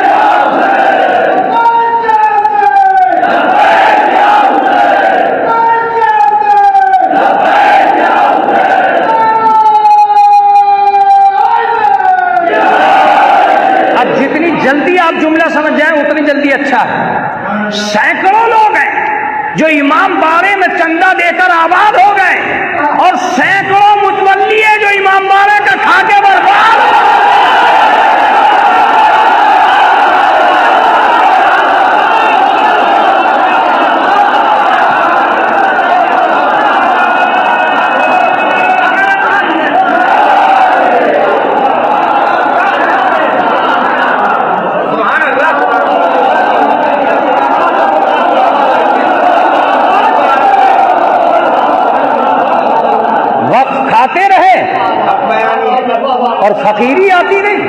अब जितनी जल्दी आप जुमला समझ जाए उतनी जल्दी अच्छा है। सैकड़ों लोग हैं जो इमाम बाड़े में चंदा देकर आबाद हो गए और सैकड़ों मुतवल्ली है जो इमाम बाड़े का खा के बर्बाद हो। खाते रहे और फकीरी आती नहीं,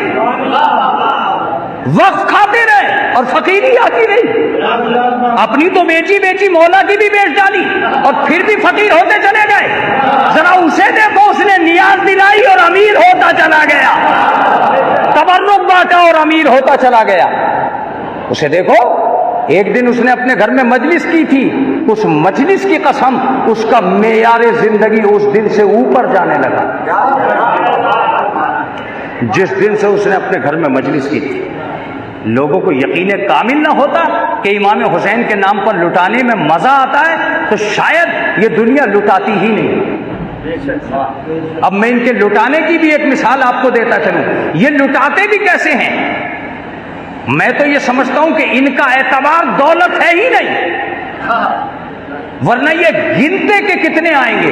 वक्त खाते रहे और फकीरी आती नहीं। अपनी तो बेची बेची, मौला की भी बेच डाली और फिर भी फकीर होते चले गए। जरा उसे देखो, उसने नियाज दिलाई और अमीर होता चला गया, तबर्रुक बांटा और अमीर होता चला गया। उसे देखो, एक दिन उसने अपने घर में मजलिस की थी उस मजलिस की कसम, उसका मेयारे जिंदगी उस दिन से ऊपर जाने लगा जिस दिन से उसने अपने घर में मजलिस की थी। लोगों को यकीन कामिल ना होता कि इमाम हुसैन के नाम पर लुटाने में मजा आता है, तो शायद ये दुनिया लुटाती ही नहीं। अब मैं इनके लुटाने की भी एक मिसाल आपको देता चलूं। ये लुटाते भी कैसे हैं? मैं तो ये समझता हूं कि इनका एतबार दौलत है ही नहीं, वरना ये गिनते के कितने आएंगे।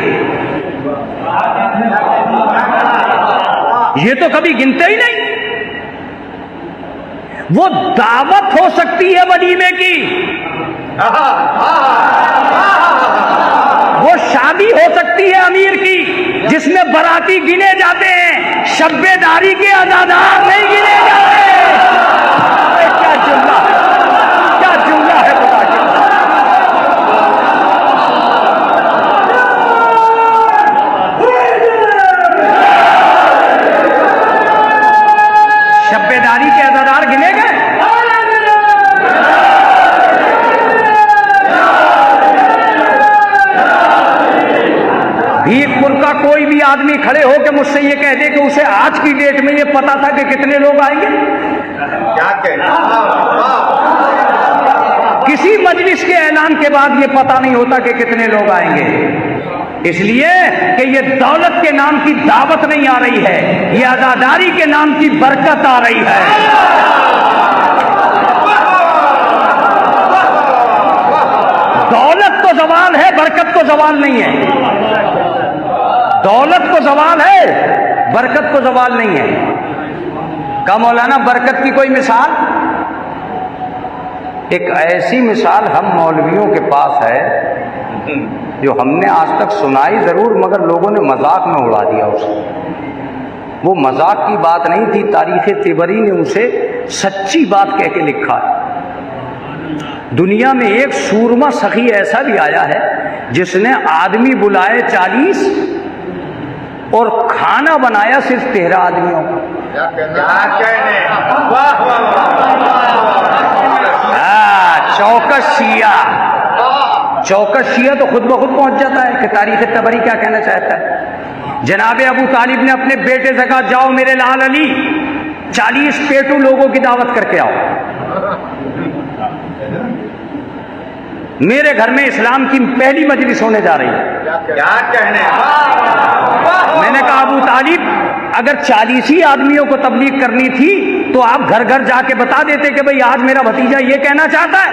ये तो कभी गिनते ही नहीं। वो दावत हो सकती है वलीमे की, वो शादी हो सकती है अमीर की, जिसमें बराती गिने जाते हैं, शब्बेदारी के अदादार नहीं गिने जाते। क्या जुमला, क्या जुमला है खुदा के। शब्बेदारी के अदादार गिने गए। भीखपुर का कोई भी आदमी खड़े हो के मुझसे ये कह दे कि उसे आज की डेट में ये पता था कि कितने लोग आएंगे। क्या कहना, किसी मजलिस के ऐलान के बाद ये पता नहीं होता कि कितने लोग आएंगे, इसलिए कि ये दौलत के नाम की दावत नहीं आ रही है, ये अज़ादारी के नाम की बरकत आ रही है। दौलत तो ज़वाल है, बरकत तो ज़वाल नहीं है। दौलत को ज़वाल है, बरकत को ज़वाल नहीं है। का मौलाना बरकत की कोई मिसाल? एक ऐसी मिसाल हम मौलवियों के पास है जो हमने आज तक सुनाई जरूर, मगर लोगों ने मजाक में उड़ा दिया उसे। वो मजाक की बात नहीं थी, तारीख तिबरी ने उसे सच्ची बात कह के लिखा है। दुनिया में एक सूरमा सखी ऐसा भी आया है जिसने आदमी बुलाए 40 और खाना बनाया सिर्फ 13 आदमियों का। क्या कहने, वाह वाह चौकस शिया, चौकस शिया तो खुद ब खुद पहुंच जाता है कि तारीख तबरी क्या कहना चाहता है। जनाबे अबू तालिब ने अपने बेटे से कहा, जाओ मेरे लाल अली 40 पेटू लोगों की दावत करके आओ। मेरे घर में इस्लाम की पहली मजलिस होने जा रही है। क्या कहने, मैंने कहा अबू तालिब, अगर 40 ही आदमियों को तबलीग करनी थी तो आप घर घर जाके बता देते कि भाई आज मेरा भतीजा ये कहना चाहता है।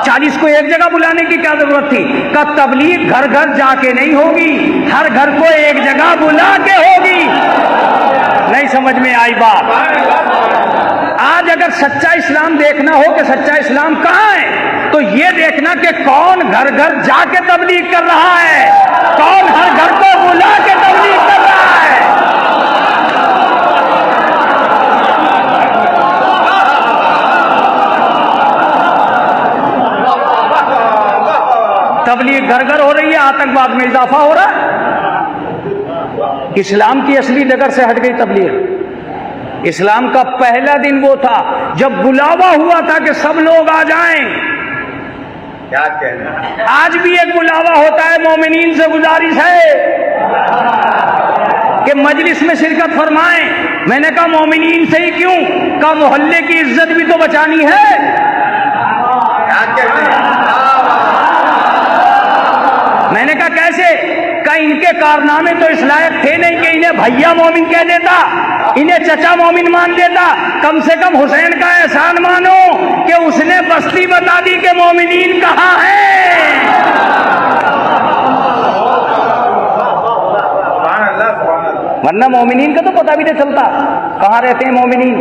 40 को एक जगह बुलाने की क्या जरूरत थी? का तबलीग घर घर जाके नहीं होगी, हर घर को एक जगह बुला के होगी। नहीं समझ में आई बात? आज अगर सच्चा इस्लाम देखना हो कि सच्चा इस्लाम कहाँ है, तो ये देखना कि कौन घर घर जाके तबलीग कर रहा है, कौन हर घर को बुला के तबलीग कर रहा है। तबलीग घर घर हो रही है, आतंकवाद में इजाफा हो रहा है। इस्लाम की असली डगर से हट गई तबलीग। इस्लाम का पहला दिन वो था जब बुलावा हुआ था कि सब लोग आ जाएं। क्या कहना, आज भी एक बुलावा होता है, मोमिनीन से गुजारिश है कि मजलिस में शिरकत फरमाएं। मैंने कहा मोमिनीन से ही क्यों? का मोहल्ले की इज्जत भी तो बचानी है। क्या कहने, मैंने कहा कैसे? का इनके कारनामे तो इस लायक थे नहीं कि इन्हें भैया मोमिन कह देता, इन्हें चचा मोमिन मान देता। कम से कम हुसैन का एहसान मानो कि उसने बस्ती बता दी कि मोमिनीन कहाँ हैं। वरना मोमिनीन का तो पता भी नहीं चलता कहाँ रहते हैं मोमिनीन।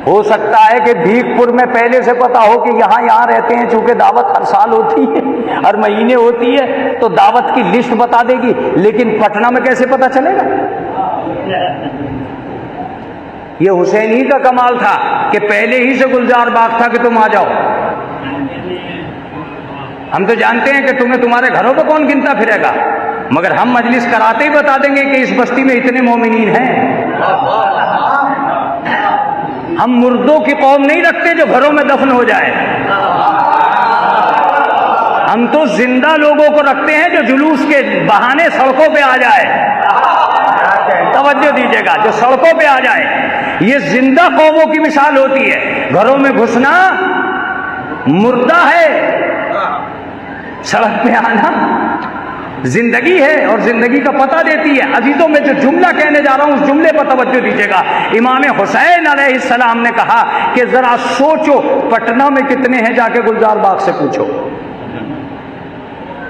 हो सकता है कि भीखपुर में पहले से पता हो कि यहाँ रहते हैं, चूंकि दावत हर साल होती है, हर महीने होती है, तो दावत की लिस्ट बता देगी। लेकिन पटना में कैसे पता चलेगा? ये हुसैन ही का कमाल था कि पहले ही से गुलजार बाग था कि तुम आ जाओ। हम तो जानते हैं कि तुम्हें तुम्हारे घरों पर कौन गिनता फिरेगा, मगर हम मजलिस कराते ही बता देंगे कि इस बस्ती में इतने मोमिनीन हैं। हम मुर्दों की कौम नहीं रखते जो घरों में दफन हो जाए। हम तो जिंदा लोगों को रखते हैं जो जुलूस के बहाने सड़कों पे आ जाए। तवज्जो दीजिएगा, जो सड़कों पे आ जाए। ये जिंदा कौमों की मिसाल होती है। घरों में घुसना मुर्दा है, सड़क पे आना जिंदगी है और जिंदगी का पता देती है। अजीजों में जो जुमला कहने जा रहा हूं उस जुमले पर तवज्जो दीजिएगा। इमाम हुसैन अलैहिस्सलाम ने कहा कि जरा सोचो, पटना में कितने हैं जाके गुलजार बाग से पूछो,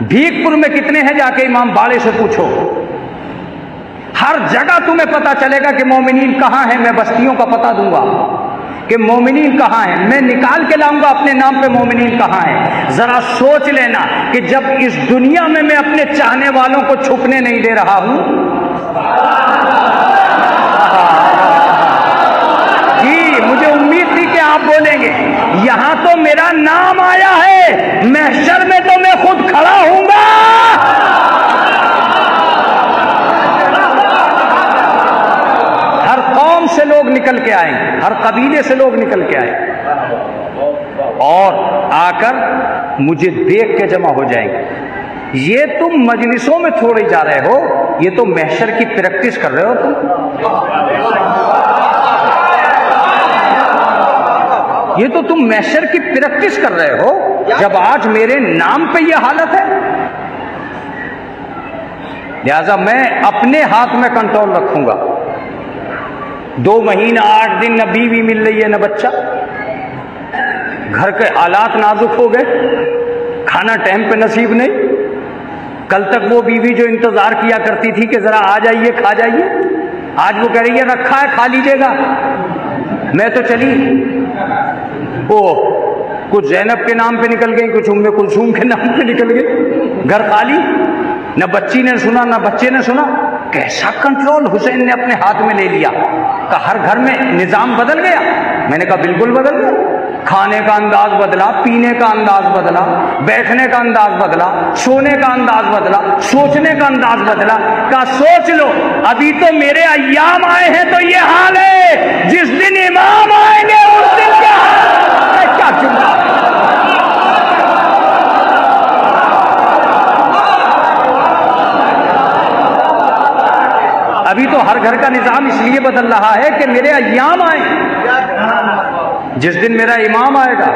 भीखपुर में कितने हैं जाके इमाम बाड़े से पूछो। हर जगह तुम्हें पता चलेगा कि मोमिनीन कहां हैं। मैं बस्तियों का पता दूंगा कि मोमिनीन कहां हैं, मैं निकाल के लाऊंगा अपने नाम पे मोमिनीन कहां हैं। जरा सोच लेना कि जब इस दुनिया में मैं अपने चाहने वालों को छुपने नहीं दे रहा हूं। जी, मुझे उम्मीद थी कि आप बोलेंगे। यहां तो मेरा नाम आया है, महशर में तो मैं खुद खड़ा हूंगा। हर कौम से लोग निकल के आएंगे, हर कबीले से लोग निकल के आएंगे और आकर मुझे देख के जमा हो जाएंगे। ये तुम मजलिसों में थोड़े जा रहे हो, ये तो महशर की प्रैक्टिस कर रहे हो तुम। ये तो तुम महशर की प्रैक्टिस कर रहे हो जब आज मेरे नाम पे ये हालत है। लिहाजा मैं अपने हाथ में कंट्रोल रखूंगा। 2 महीना 8 दिन न बीवी मिल रही है न बच्चा, घर के हालात नाजुक हो गए, खाना टाइम पे नसीब नहीं। कल तक वो बीवी जो इंतजार किया करती थी कि जरा आ जाइए खा जाइए, आज वो कह रही है रखा है खा लीजिएगा, मैं तो चली। ओ कुछ जैनब के नाम पे निकल गई, कुछ उम्मे कुलसूम के नाम पे निकल गई, घर खाली। न बच्ची ने सुना न बच्चे ने सुना। कैसा कंट्रोल हुसैन ने अपने हाथ में ले लिया। का हर घर में निजाम बदल गया। मैंने कहा बिल्कुल बदल गया। खाने का अंदाज बदला, पीने का अंदाज बदला, बैठने का अंदाज बदला, सोने का अंदाज बदला, सोचने का अंदाज बदला। का सोच लो, अभी तो मेरे अय्याम आए हैं तो ये हाल है, जिस दिन इमाम आएंगे उस दिन क्या हाल है। क्या जुमला। अभी तो हर घर का निजाम इसलिए बदल रहा है कि मेरे अय्याम आए। जिस दिन मेरा इमाम आएगा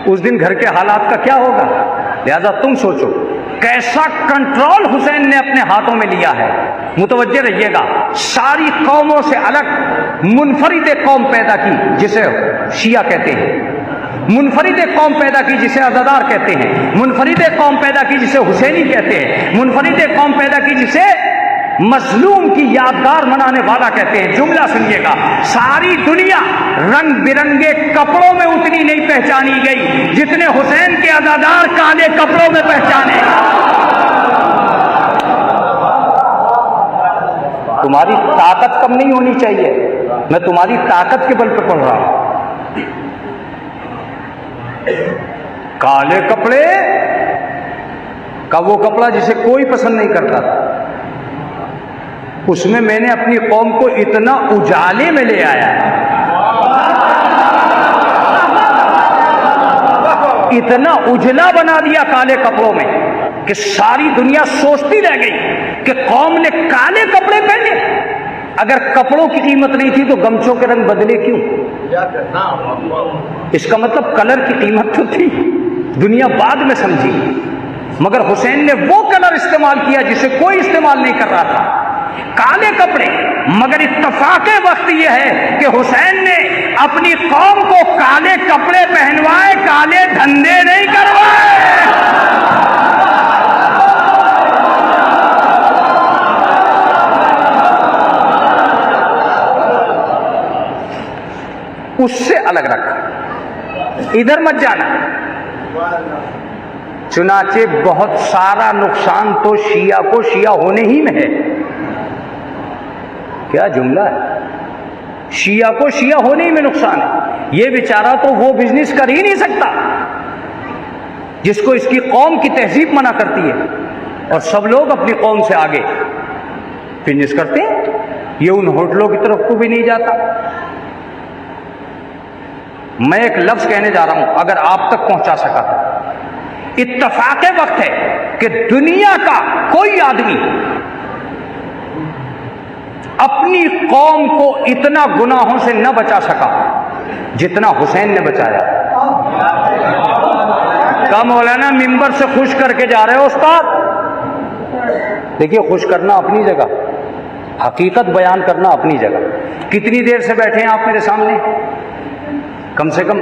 उस दिन घर के हालात का क्या होगा। लिहाजा तुम सोचो कैसा कंट्रोल हुसैन ने अपने हाथों में लिया है। मुतवज्जे रहिएगा, सारी कौमों से अलग मुनफरिद एक कौम पैदा की जिसे शिया कहते हैं, मुनफरिद एक कौम पैदा की जिसे अज़ादार कहते हैं, मुनफरिद एक कौम पैदा की जिसे हुसैनी कहते हैं, मुनफरिद एक कौम पैदा की जिसे मजलूम की यादगार मनाने वाला कहते हैं। जुमला सुनिएगा, सारी दुनिया रंग बिरंगे कपड़ों में उतनी नहीं पहचानी गई जितने हुसैन के अज़ादार काले कपड़ों में पहचाने। तुम्हारी ताकत कम नहीं होनी चाहिए, मैं तुम्हारी ताकत के बल पर पढ़ रहा हूं। काले कपड़े का वो कपड़ा जिसे कोई पसंद नहीं करता था, उसमें मैंने अपनी कौम को इतना उजाले में ले आया, इतना उजला बना दिया काले कपड़ों में कि सारी दुनिया सोचती रह गई कि कौम ने काले कपड़े पहने। अगर कपड़ों की कीमत नहीं थी तो गमछों के रंग बदले क्यों? इसका मतलब कलर की कीमत तो थी, दुनिया बाद में समझी। मगर हुसैन ने वो कलर इस्तेमाल किया जिसे कोई इस्तेमाल नहीं कर रहा था, काले कपड़े। मगर इत्तफाके वक्त यह है कि हुसैन ने अपनी कौम को काले कपड़े पहनवाए, काले धंधे नहीं करवाए। उससे अलग रखा, इधर मत जाना। चुनाचे बहुत सारा नुकसान तो शिया को शिया होने ही में है। क्या जुमला है, शिया को शिया होने ही में नुकसान है। ये बेचारा तो वो बिजनेस कर ही नहीं सकता जिसको इसकी कौम की तहजीब मना करती है, और सब लोग अपनी कौम से आगे बिजनेस करते हैं। ये उन होटलों की तरफ को भी नहीं जाता। मैं एक लफ्ज कहने जा रहा हूं, अगर आप तक पहुंचा सका तो इत्तफाक वक्त है कि दुनिया का कोई आदमी अपनी कौम को इतना गुनाहों से न बचा सका जितना हुसैन ने बचाया। का मौलाना मिंबर से खुश करके जा रहे हो उस्ताद? देखिए, खुश करना अपनी जगह, हकीकत बयान करना अपनी जगह। कितनी देर से बैठे हैं आप मेरे सामने? कम से कम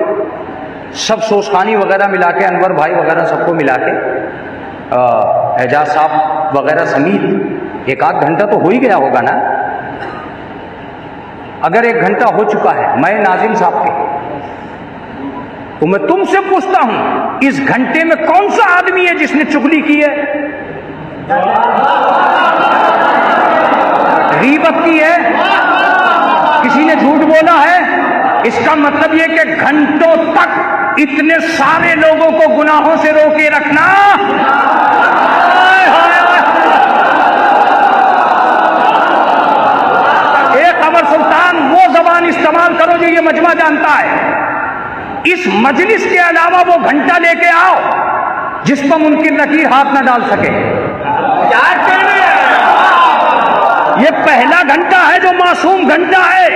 सब सोशखानी वगैरह मिला के, अनवर भाई वगैरह सबको मिला के, एजाज साहब वगैरह समेत एक आध घंटा तो हो ही गया होगा ना। अगर 1 घंटा हो चुका है, मैं नाजिम साहब के, तो मैं तुमसे पूछता हूं, इस घंटे में कौन सा आदमी है जिसने चुगली की है, गीबत की है, किसी ने झूठ बोला है? इसका मतलब यह कि घंटों तक इतने सारे लोगों को गुनाहों से रोके रखना। एक अमर सुल्तान, वो जबान इस्तेमाल करो जो ये मजमा जानता है। इस मजलिस के अलावा वो घंटा लेके आओ जिस पर मुनकिर नकीर हाथ न डाल सके। क्या कहने? ये पहला घंटा है जो मासूम घंटा है।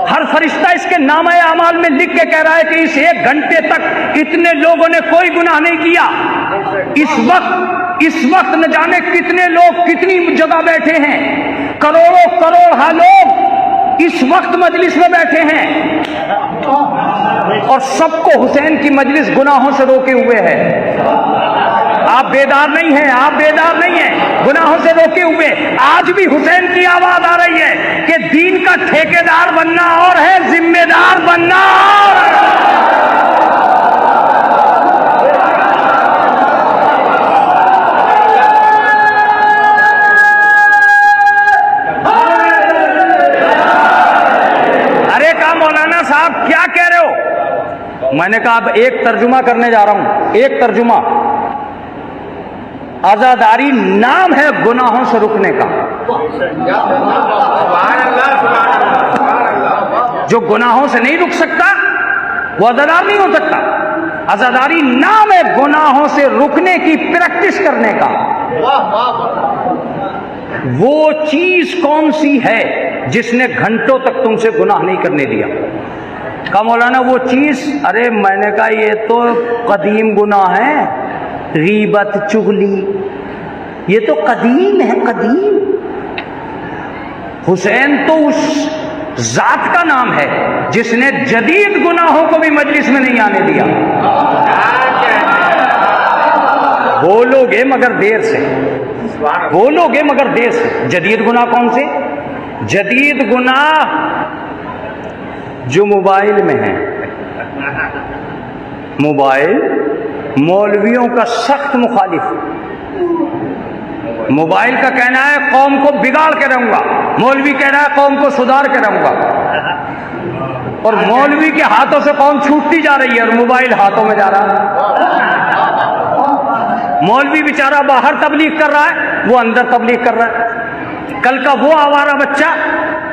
हर फरिश्ता इसके नामे अमाल में लिख के कह रहा है कि इस 1 घंटे तक इतने लोगों ने कोई गुनाह नहीं किया। इस वक्त न जाने कितने लोग कितनी जगह बैठे हैं, करोड़ों करोड़ लोग इस वक्त मजलिस में बैठे हैं और सबको हुसैन की मजलिस गुनाहों से रोके हुए है। आप बेदार नहीं हैं, आप बेदार नहीं हैं, गुनाहों से रोके हुए। आज भी हुसैन की आवाज आ रही है कि दीन का ठेकेदार बनना और है, जिम्मेदार बनना और। अरे का मौलाना साहब क्या कह रहे हो? मैंने कहा अब एक तर्जुमा करने जा रहा हूं, एक तर्जुमा। आजादारी नाम है गुनाहों से रुकने का। जो गुनाहों से नहीं रुक सकता वो आजादार नहीं हो सकता। आजादारी नाम है गुनाहों से रुकने की, प्रैक्टिस करने का। वो चीज कौन सी है जिसने घंटों तक तुमसे गुनाह नहीं करने दिया? का मौलाना वो चीज, अरे मैंने कहा ये तो कदीम गुनाह है, गीबत चुगली, ये तो कदीम है, कदीम। हुसैन तो उस जात का नाम है जिसने जदीद गुनाहों को भी मजलिस में नहीं आने दिया। बोलोगे मगर देर से, बोलोगे मगर देर से। जदीद गुनाह कौन से? जदीद गुनाह जो मोबाइल में है। मोबाइल मौलवियों का सख्त मुखालिफ। मोबाइल का कहना है कौम को बिगाड़ के रहूंगा, मौलवी कह रहा है कौम को सुधार के रहूंगा। और मौलवी के हाथों से कौम छूटती जा रही है और मोबाइल हाथों में जा रहा है। मौलवी बेचारा बाहर तबलीग कर रहा है, वो अंदर तबलीग कर रहा है। कल का वो आवारा बच्चा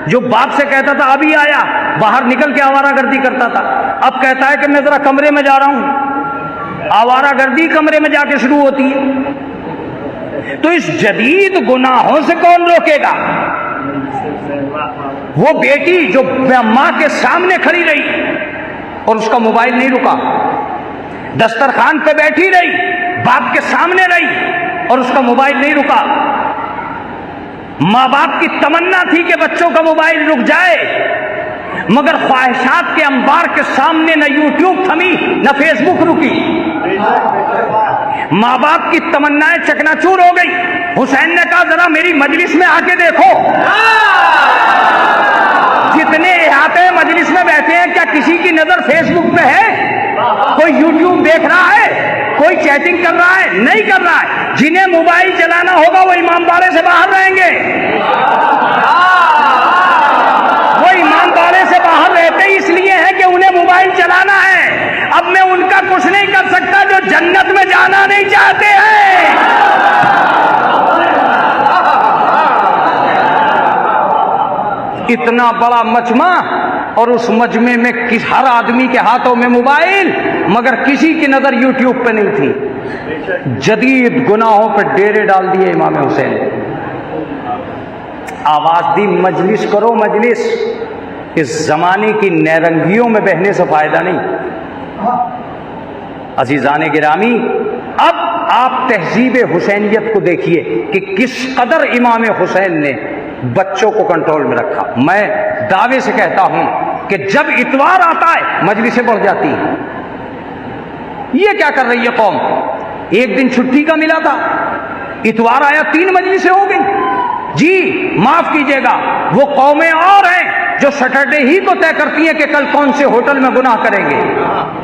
जो बाप से कहता था अभी आया, बाहर निकल के आवारागर्दी करता था, अब कहता है कि मैं जरा कमरे में जा रहा हूं। आवारागर्दी कमरे में जाके शुरू होती है। तो इस जदीद गुनाहों से कौन रोकेगा? वो बेटी जो मां के सामने खड़ी रही और उसका मोबाइल नहीं रुका, दस्तरखान पे बैठी रही, बाप के सामने रही और उसका मोबाइल नहीं रुका। मां बाप की तमन्ना थी कि बच्चों का मोबाइल रुक जाए, मगर ख्वाहिशात के अंबार के सामने न यूट्यूब थमी न फेसबुक रुकी। मां बाप की तमन्नाएं चकनाचूर हो गई। हुसैन ने कहा जरा मेरी मजलिस में आके देखो। जितने इहाते मजलिस में बैठे हैं, क्या किसी की नजर फेसबुक पे है? कोई यूट्यूब देख रहा है? कोई चैटिंग कर रहा है? नहीं कर रहा है। जिन्हें मोबाइल चलाना होगा वो इमामबाड़े से बाहर रहेंगे। वो इमामबाड़े से बाहर रहते इसलिए है कि उन्हें मोबाइल चलाना है। अब मैं उनका कुछ नहीं कर सकता जो जन्नत में जाना नहीं चाहते हैं। इतना बड़ा मजमा और उस मजमे में हर आदमी के हाथों में मोबाइल, मगर किसी की नजर यूट्यूब पे नहीं थी। जदीद गुनाहों पर डेरे डाल दिए इमाम हुसैन। आवाज दी मजलिस करो मजलिस, इस जमाने की नैरंगियों में बहने से फायदा नहीं। अजीजाने गिरामी, अब आप तहजीब हुसैनियत को देखिए कि किस कदर इमाम हुसैन ने बच्चों को कंट्रोल में रखा। मैं दावे से कहता हूं कि जब इतवार आता है मजलिसें बढ़ जाती हैं। ये क्या कर रही है कौम? एक दिन छुट्टी का मिला था, इतवार आया 3 मजलिसें हो गई। जी माफ कीजिएगा, वो कौमें और हैं जो सैटरडे ही को तय करती हैं कि कल कौन से होटल में गुनाह करेंगे।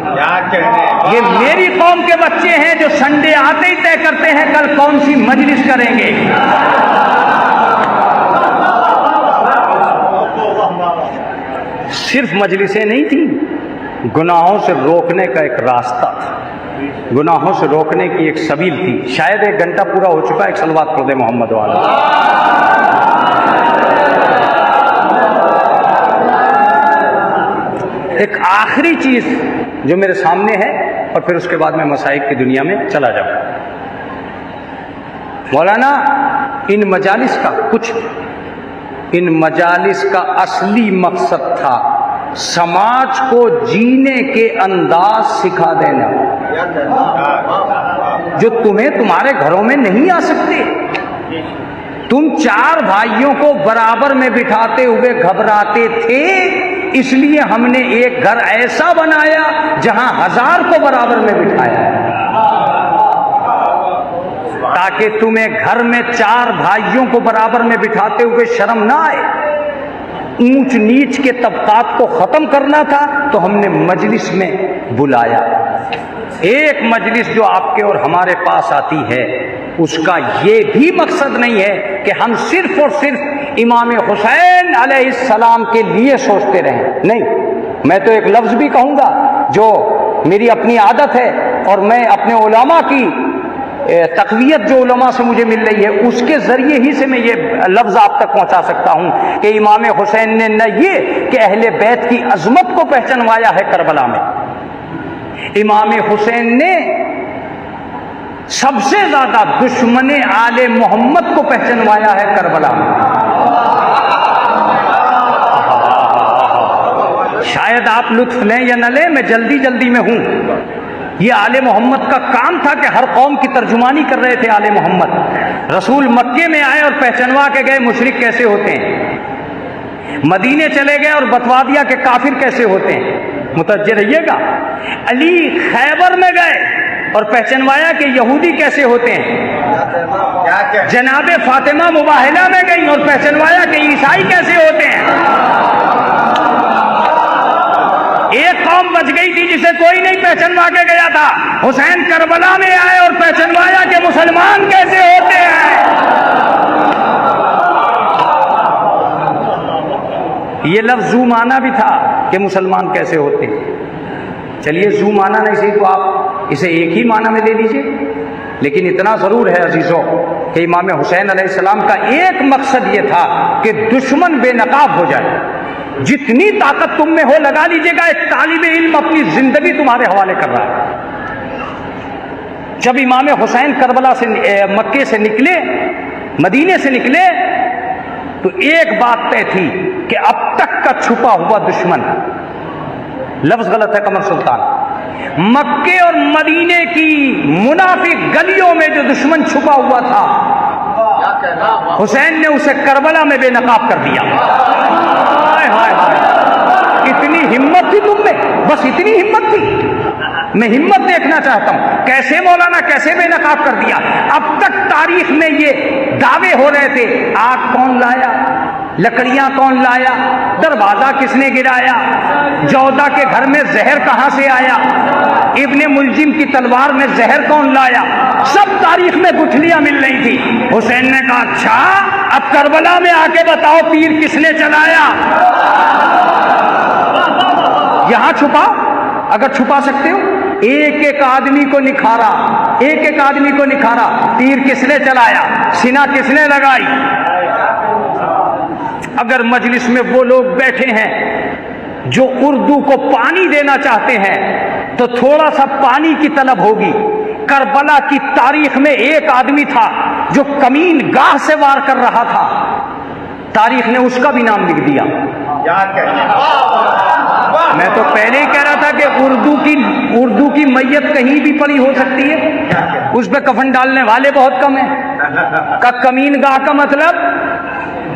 क्या कहने? ये मेरी कौम के बच्चे हैं जो संडे आते ही तय करते हैं कल कौन सी मजलिस करेंगे। सिर्फ मजलिसें नहीं थी, गुनाहों से रोकने का एक रास्ता था, गुनाहों से रोकने की एक सबील थी। शायद 1 घंटा पूरा हो चुका है, एक सलवात पढ़ दे मोहम्मद वाला। एक आखिरी चीज जो मेरे सामने है और फिर उसके बाद मैं मसाइक की दुनिया में चला जाऊं। मौलाना, इन मजालिस का इन मजालिस का असली मकसद था समाज को जीने के अंदाज सिखा देना, जो तुम्हें तुम्हारे घरों में नहीं आ सकते। तुम 4 भाइयों को बराबर में बिठाते हुए घबराते थे, इसलिए हमने एक घर ऐसा बनाया जहां 1000 को बराबर में बिठाया, ताकि तुम्हें घर में 4 भाइयों को बराबर में बिठाते हुए शर्म ना आए। ऊंच नीच के तबकात को खत्म करना था तो हमने मजलिस में बुलाया। एक मजलिस जो आपके और हमारे पास आती है उसका ये भी मकसद नहीं है कि हम सिर्फ और सिर्फ इमाम हुसैन अलैहिस्सलाम के लिए सोचते रहें। नहीं, मैं तो एक लफ्ज भी कहूंगा जो मेरी अपनी आदत है और मैं अपने उलमा की तकवीयत जो उलमा से मुझे मिल रही है उसके जरिए ही से मैं ये लफ्ज आप तक पहुंचा सकता हूं कि इमाम हुसैन ने न ये कि अहले बैत की अजमत को पहचानवाया है करबला में, इमाम हुसैन ने सबसे ज्यादा दुश्मने आले मोहम्मद को पहचानवाया है करबला में। शायद आप लुत्फ लें या न लें, मैं जल्दी जल्दी में हूं। ये आले मोहम्मद का काम था कि हर कौम की तर्जुमानी कर रहे थे आले मोहम्मद। रसूल मक्के में आए और पहचानवा के गए मुशरिक कैसे होते हैं, मदीने चले गए और बतवा दिया कि काफिर कैसे होते हैं। मुतवज्जे रहिएगा, अली खैबर में गए और पहचानवाया कि यहूदी कैसे होते हैं। जनाबे फातिमा मुबाहिला में गई और पहचानवाया कि ईसाई कैसे होते हैं। एक कौम बच गई थी जिसे कोई नहीं पहचानवा के गया था। हुसैन करबला में आए और पहचानवाया कि मुसलमान कैसे होते हैं। ये लफ्ज जू माना भी था कि मुसलमान कैसे होते हैं। चलिए जू माना नहीं सही तो आप इसे एक ही माना में ले लीजिए, लेकिन इतना जरूर है अजीजों कि इमाम हुसैन अलैहिस्सलाम का एक मकसद ये था कि दुश्मन बेनकाब हो जाए। जितनी ताकत तुम में हो लगा लीजिएगा। एक तालिब इल्म अपनी जिंदगी तुम्हारे हवाले कर रहा है। जब इमाम हुसैन करबला से मक्के से निकले, मदीने से निकले, तो एक बात तय थी कि अब तक का छुपा हुआ दुश्मन, लफ्ज गलत है कमर सुल्तान, मक्के और मदीने की मुनाफिक गलियों में जो दुश्मन छुपा हुआ था, हुसैन ने उसे करबला में बेनकाब कर दिया। हाय हाय हाय, इतनी हिम्मत थी तुम में, बस इतनी हिम्मत थी। मैं हिम्मत देखना चाहता हूं, कैसे मौलाना कैसे बेनकाब कर दिया। अब तक तारीख में ये दावे हो रहे थे, आग कौन लाया, लकड़ियां कौन लाया, दरवाजा किसने गिराया, जौदा के घर में जहर कहां से आया, इब्ने मुलजिम की तलवार में जहर कौन लाया, सब तारीख में गुठलियां मिल रही थी। हुसैन ने कहा अच्छा अब करबला में आके बताओ तीर किसने चलाया। यहां छुपाओ अगर छुपा सकते हो। एक एक आदमी को निखारा, एक एक आदमी को निखारा, तीर किसने चलाया, सीना किसने लगाई। अगर मजलिस में वो लोग बैठे हैं जो उर्दू को पानी देना चाहते हैं तो थोड़ा सा पानी की तलब होगी। करबला की तारीख में एक आदमी था जो कमीन गाह से वार कर रहा था, तारीख ने उसका भी नाम लिख दिया। मैं तो पहले ही कह रहा था कि उर्दू की मैयत कहीं भी पड़ी हो सकती है, उस पर कफन डालने वाले बहुत कम हैं। का कमीन गाह का मतलब,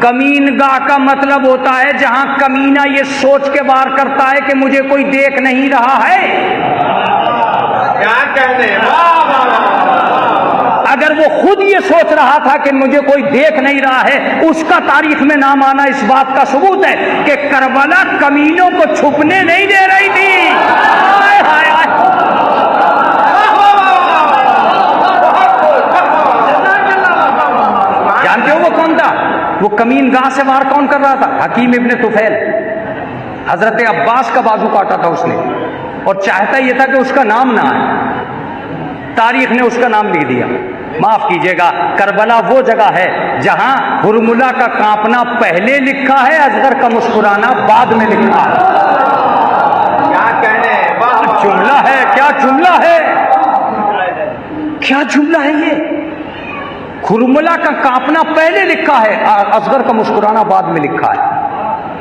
कमीन गाह का मतलब होता है जहां कमीना ये सोच के वार करता है कि मुझे कोई देख नहीं रहा है। क्या कहने हैं? अगर वो खुद ये सोच रहा था कि मुझे कोई देख नहीं रहा है, उसका तारीख में नाम आना इस बात का सबूत है कि करबला कमीनों को छुपने नहीं दे रही थी। हाय हाय हाय। जानते हो वो कौन था? वो कमीन गाह से वार कौन कर रहा था? हकीम इब्ने तुफैल। हजरत अब्बास का बाजू काटा था उसने, और चाहता यह था कि उसका नाम ना आए, तारीख ने उसका नाम लिख दिया। माफ कीजिएगा, करबला वो जगह है जहां हुरमुला का कांपना पहले लिखा है, असगर का मुस्कुराना बाद में लिखा है। क्या कहने हैं? वाह, वाह। जुमला है, क्या जुमला है, क्या जुमला है ये। हुरमुला का कांपना पहले लिखा है, असगर का मुस्कुराना बाद में लिखा है।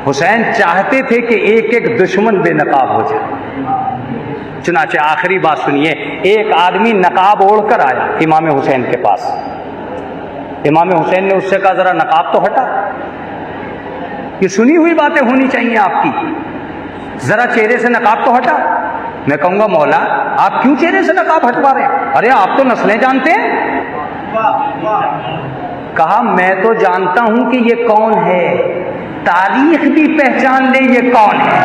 हुसैन चाहते थे कि एक एक दुश्मन बेनकाब हो जाए। चुनाचे आखिरी बात सुनिए, एक आदमी नकाब ओढ़कर आया इमाम हुसैन के पास। इमाम हुसैन ने उससे कहा जरा नकाब तो हटा, ये सुनी हुई बातें होनी चाहिए आपकी, जरा चेहरे से नकाब तो हटा। मैं कहूंगा मौला आप क्यों चेहरे से नकाब हटवा रहे हैं? अरे आप तो नस्लें जानते हैं। कहा मैं तो जानता हूं कि ये कौन है, तारीख भी पहचान ले ये कौन है।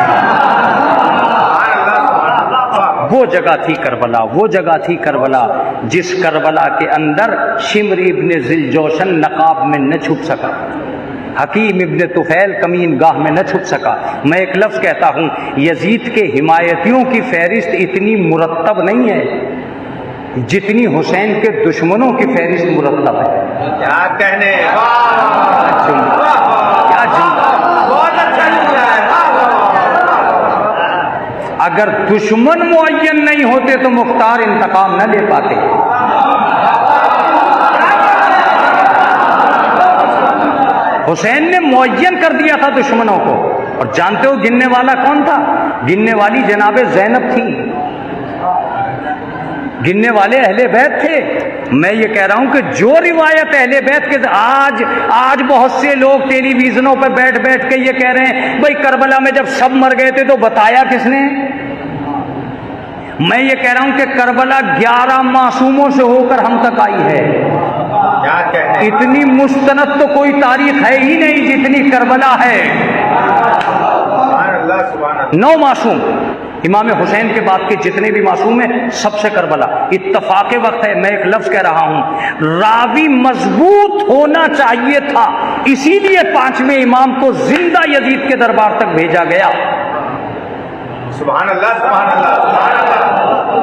वो जगह थी करबला, वो जगह थी करबला जिस करबला के अंदर शिमर इब्ने जिलजोशन नकाब में न छुप सका, हकीम इब्ने तुफैल कमीन गाह में न छुप सका। मैं एक लफ्ज कहता हूं, यजीद के हिमायतियों की फहरिस्त इतनी मुरत्तब नहीं है जितनी हुसैन के दुश्मनों की फहरिस्त मुरत्तब है। क्या कहने हैं? क्या जुमला, बहुत अच्छा जुमला है। अगर दुश्मन मुअय्यन नहीं होते तो मुख्तार इंतकाम न ले पाते। हुसैन ने मुअय्यन कर दिया था दुश्मनों को, और जानते हो गिनने वाला कौन था? गिनने वाली जनाबे ज़ैनब थी, गिनने वाले अहले बैत थे। मैं ये कह रहा हूं कि जो रिवायत अहले बैत के, आज बहुत से लोग टेलीविजनों पर बैठ बैठ के ये कह रहे हैं भाई करबला में जब सब मर गए थे तो बताया किसने। मैं ये कह रहा हूं कि करबला 11 मासूमों से होकर हम तक आई है। क्या कहने हैं? इतनी मुस्तनद तो कोई तारीख है ही नहीं जितनी करबला है। सुभान अल्लाह, सुभान अल्लाह। 9 मासूम, इमाम हुसैन के बाद के जितने भी मासूम हैं सबसे करबला। इत्तफाक वक्त है, मैं एक लफ्ज कह रहा हूं, रावी मजबूत होना चाहिए था, इसीलिए 5वें इमाम को जिंदा यजीद के दरबार तक भेजा गया। सुभान अल्लाह, सुभान अल्लाह, सुभान अल्लाह।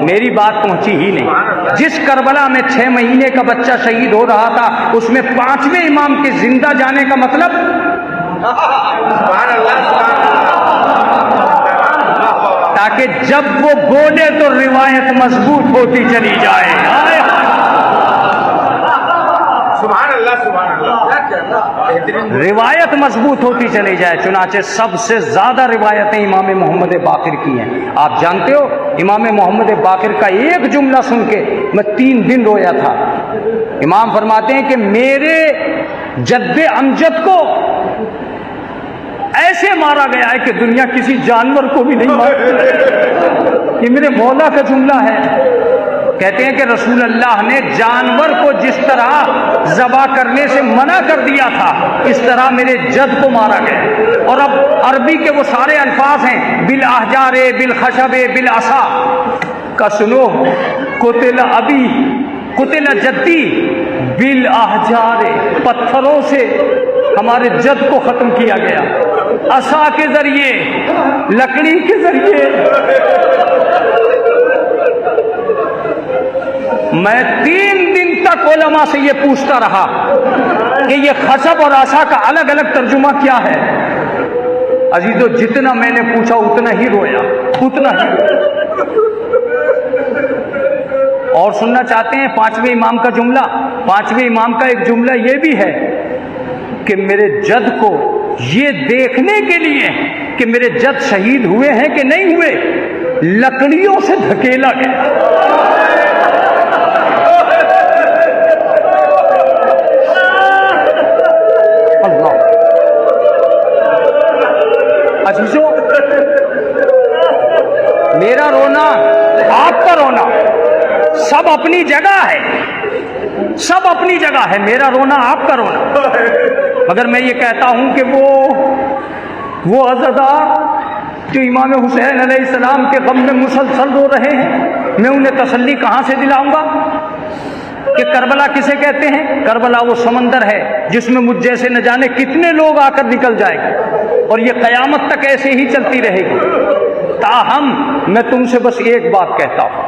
मेरी बात पहुंची ही नहीं। जिस करबला में 6 महीने का बच्चा शहीद हो रहा था, उसमें 5वें इमाम के जिंदा जाने का मतलब, सुभान अल्लाह, सुभान अल्लाह। ताकि जब वो बोले तो रिवायत मजबूत होती चली जाए। सुभान अल्लाह, सुभान अल्लाह। रिवायत मजबूत होती चली जाए। चुनाचे सबसे ज्यादा रिवायतें इमाम मोहम्मद बाकिर की हैं। आप जानते हो इमाम मोहम्मद बाकिर का एक जुमला सुन के मैं 3 दिन रोया था। इमाम फरमाते हैं कि मेरे जद्दे अमजद को ऐसे मारा गया है कि दुनिया किसी जानवर को भी नहीं मारती। ये मेरे मौला का जुमला है। कहते हैं कि रसूल अल्लाह ने जानवर को जिस तरह ज़बा करने से मना कर दिया था, इस तरह मेरे जद को मारा गया। और अब अरबी के वो सारे अल्फाज हैं, बिल आहजारे बिल खशबे बिल असा का सुनो, कुतिला अबी कुतिला जद्दी बिल आहजारे, पत्थरों से हमारे जद को खत्म किया गया, असा के जरिए, लकड़ी के जरिए। मैं 3 दिन तक उलमा से ये पूछता रहा कि ये खशब और आशा का अलग अलग तर्जुमा क्या है। अजीजों, जितना मैंने पूछा उतना ही रोया, उतना ही रोया। और सुनना चाहते हैं पांचवें इमाम का जुमला? पांचवें इमाम का एक जुमला ये भी है कि मेरे जद को ये देखने के लिए कि मेरे जद शहीद हुए हैं कि नहीं हुए, लकड़ियों से धकेला गया। अल्लाह। अजीजों, मेरा रोना, आपका रोना सब अपनी जगह है, सब अपनी जगह है। मेरा रोना, आपका रोना। मगर मैं ये कहता हूं कि वो अज़ादार जो इमाम हुसैन अलैहिस्सलाम के गम में मुसलसल रो रहे हैं, मैं उन्हें तसल्ली कहां से दिलाऊंगा कि करबला किसे कहते हैं? करबला वो समंदर है जिसमें मुझ जैसे न जाने कितने लोग आकर निकल जाएंगे और ये कयामत तक ऐसे ही चलती रहेगी। ताहम मैं तुमसे बस एक बात कहता हूं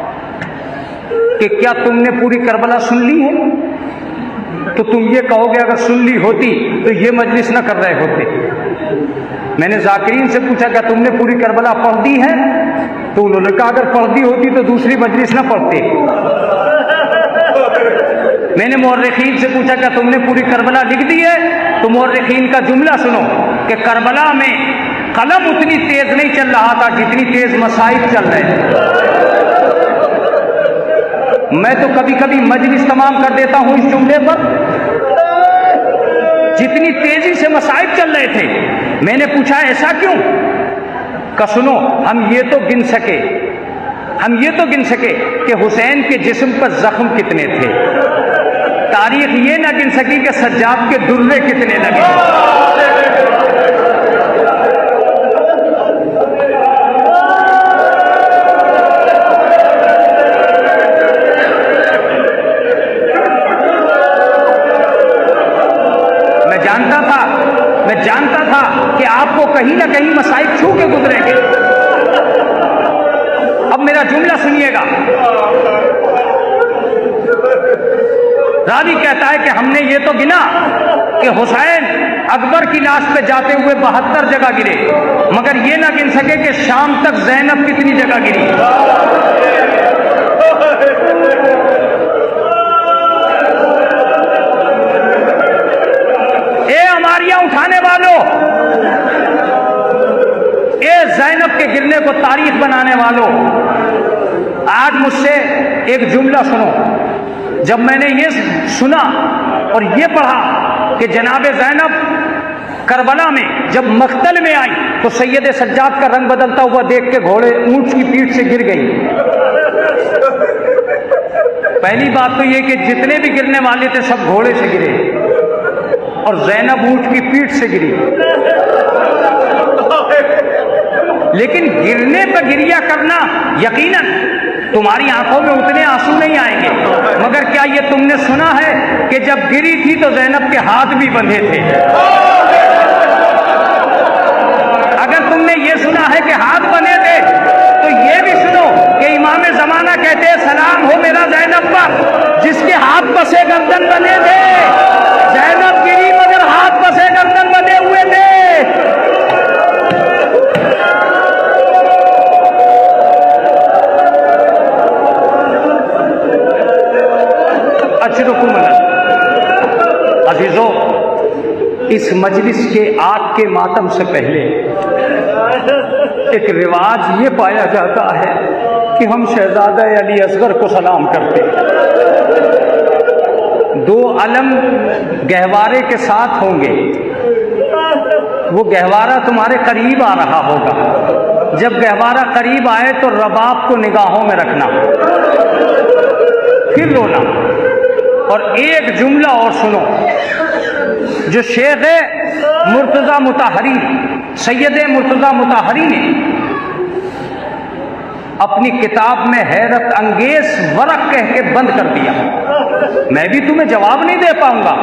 कि क्या तुमने पूरी करबला सुन ली है? तो तुम ये कहोगे अगर सुन ली होती तो ये मजलिस न कर रहे होते। मैंने जाकिरीन से पूछा क्या तुमने पूरी करबला पढ़ दी है? तो उन्होंने कहा अगर पढ़ दी होती तो दूसरी मजलिस न पढ़ते। मैंने मुअर्रिखीन से पूछा क्या तुमने पूरी करबला लिख दी है? तो मुअर्रिखीन का जुमला सुनो कि करबला में कलम उतनी तेज नहीं चल रहा था जितनी तेज मसाइब चल रहे थे। मैं तो कभी कभी मजलिस तमाम कर देता हूं इस जुमले पर, जितनी तेजी से मसाइब चल रहे थे। मैंने पूछा ऐसा क्यों? का सुनो, हम ये तो गिन सके कि हुसैन के जिस्म पर जख्म कितने थे। तारीख ये ना गिन सकी कि सज्जाद के दुर्रे कितने लगे। मैं जानता था कि आपको कहीं ना कहीं मसाइब छू के गुजरेंगे। अब मेरा जुमला सुनिएगा। रावी कहता है कि हमने ये तो गिना कि हुसैन अकबर की लाश पे जाते हुए 72 जगह गिरे, मगर ये ना गिन सके कि शाम तक ज़ैनब कितनी जगह गिरी। उठाने वालों, ज़ैनब के गिरने को तारीख बनाने वालों, आज मुझसे एक जुमला सुनो। जब मैंने ये सुना और ये पढ़ा कि जनाब ज़ैनब करबला में जब मख्तल में आई तो सैयद सज्जाद का रंग बदलता हुआ देख के घोड़े ऊंट की पीठ से गिर गई। पहली बात तो ये कि जितने भी गिरने वाले थे सब घोड़े से गिरे और ज़ैनब ऊंट की पीठ से गिरी। लेकिन गिरने पर गिरिया करना, यकीनन तुम्हारी आंखों में उतने आंसू नहीं आएंगे, मगर क्या ये तुमने सुना है कि जब गिरी थी तो ज़ैनब के हाथ भी बंधे थे? अगर तुमने ये सुना है कि हाथ बंधे थे तो ये भी सुनो कि इमाम ज़माना कहते हैं सलाम हो मेरा ज़ैनब पर जिसके हाथ बसे गर्दन बने थे। ज़ैनब गिरी मगर हाथ बसे गर्दन बने हुए थे। अजीजों, इस मजलिस के आग के मातम से पहले एक रिवाज ये पाया जाता है कि हम शहजादा अली असगर को सलाम करते हैं। दो अलम गहवारे के साथ होंगे, वो गहवारा तुम्हारे करीब आ रहा होगा। जब गहवारा करीब आए तो रबाब को निगाहों में रखना, फिर रोना। और एक जुमला और सुनो जो शेख मुर्तज़ा मुताहरी, सैयद मुर्तज़ा मुताहरी ने अपनी किताब में हैरत अंगेज वरक कह के बंद कर दिया। मैं भी तुम्हें जवाब नहीं दे पाऊंगा,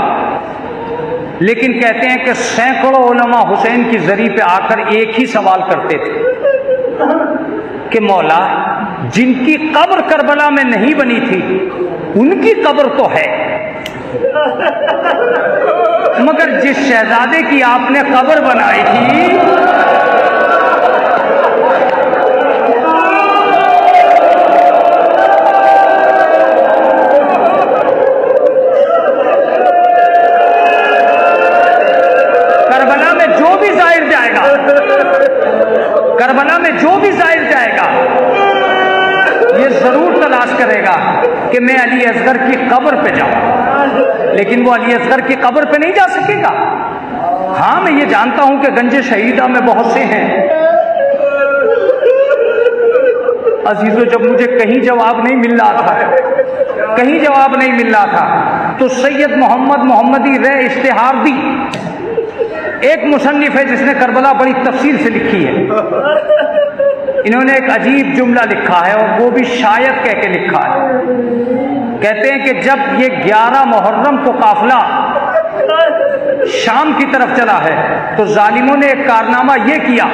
लेकिन कहते हैं कि सैकड़ों उलमा हुसैन की जरी पे आकर एक ही सवाल करते थे कि मौला, जिनकी कब्र करबला में नहीं बनी थी उनकी कब्र तो है, मगर जिस शहजादे की आपने कब्र बनाई थी तलाश करेगा कि मैं अली असगर की कब्र पे जाऊं, लेकिन वो अली असगर की कब्र पे नहीं जा सकेगा। हाँ, मैं ये जानता हूं कि गंजे शहीदा में बहुत से हैं। अजीजों, जब मुझे कहीं जवाब नहीं मिल रहा था, कहीं जवाब नहीं मिल रहा था, तो सैयद मोहम्मद मोहम्मदी रे इश्तिहार दी, एक मुसन्निफ है जिसने करबला बड़ी तफसील से लिखी है। इन्होंने एक अजीब जुमला लिखा है और वो भी शायद कह के लिखा है। कहते हैं कि जब ये 11 मुहर्रम को काफिला शाम की तरफ चला है तो जालिमों ने एक कारनामा ये किया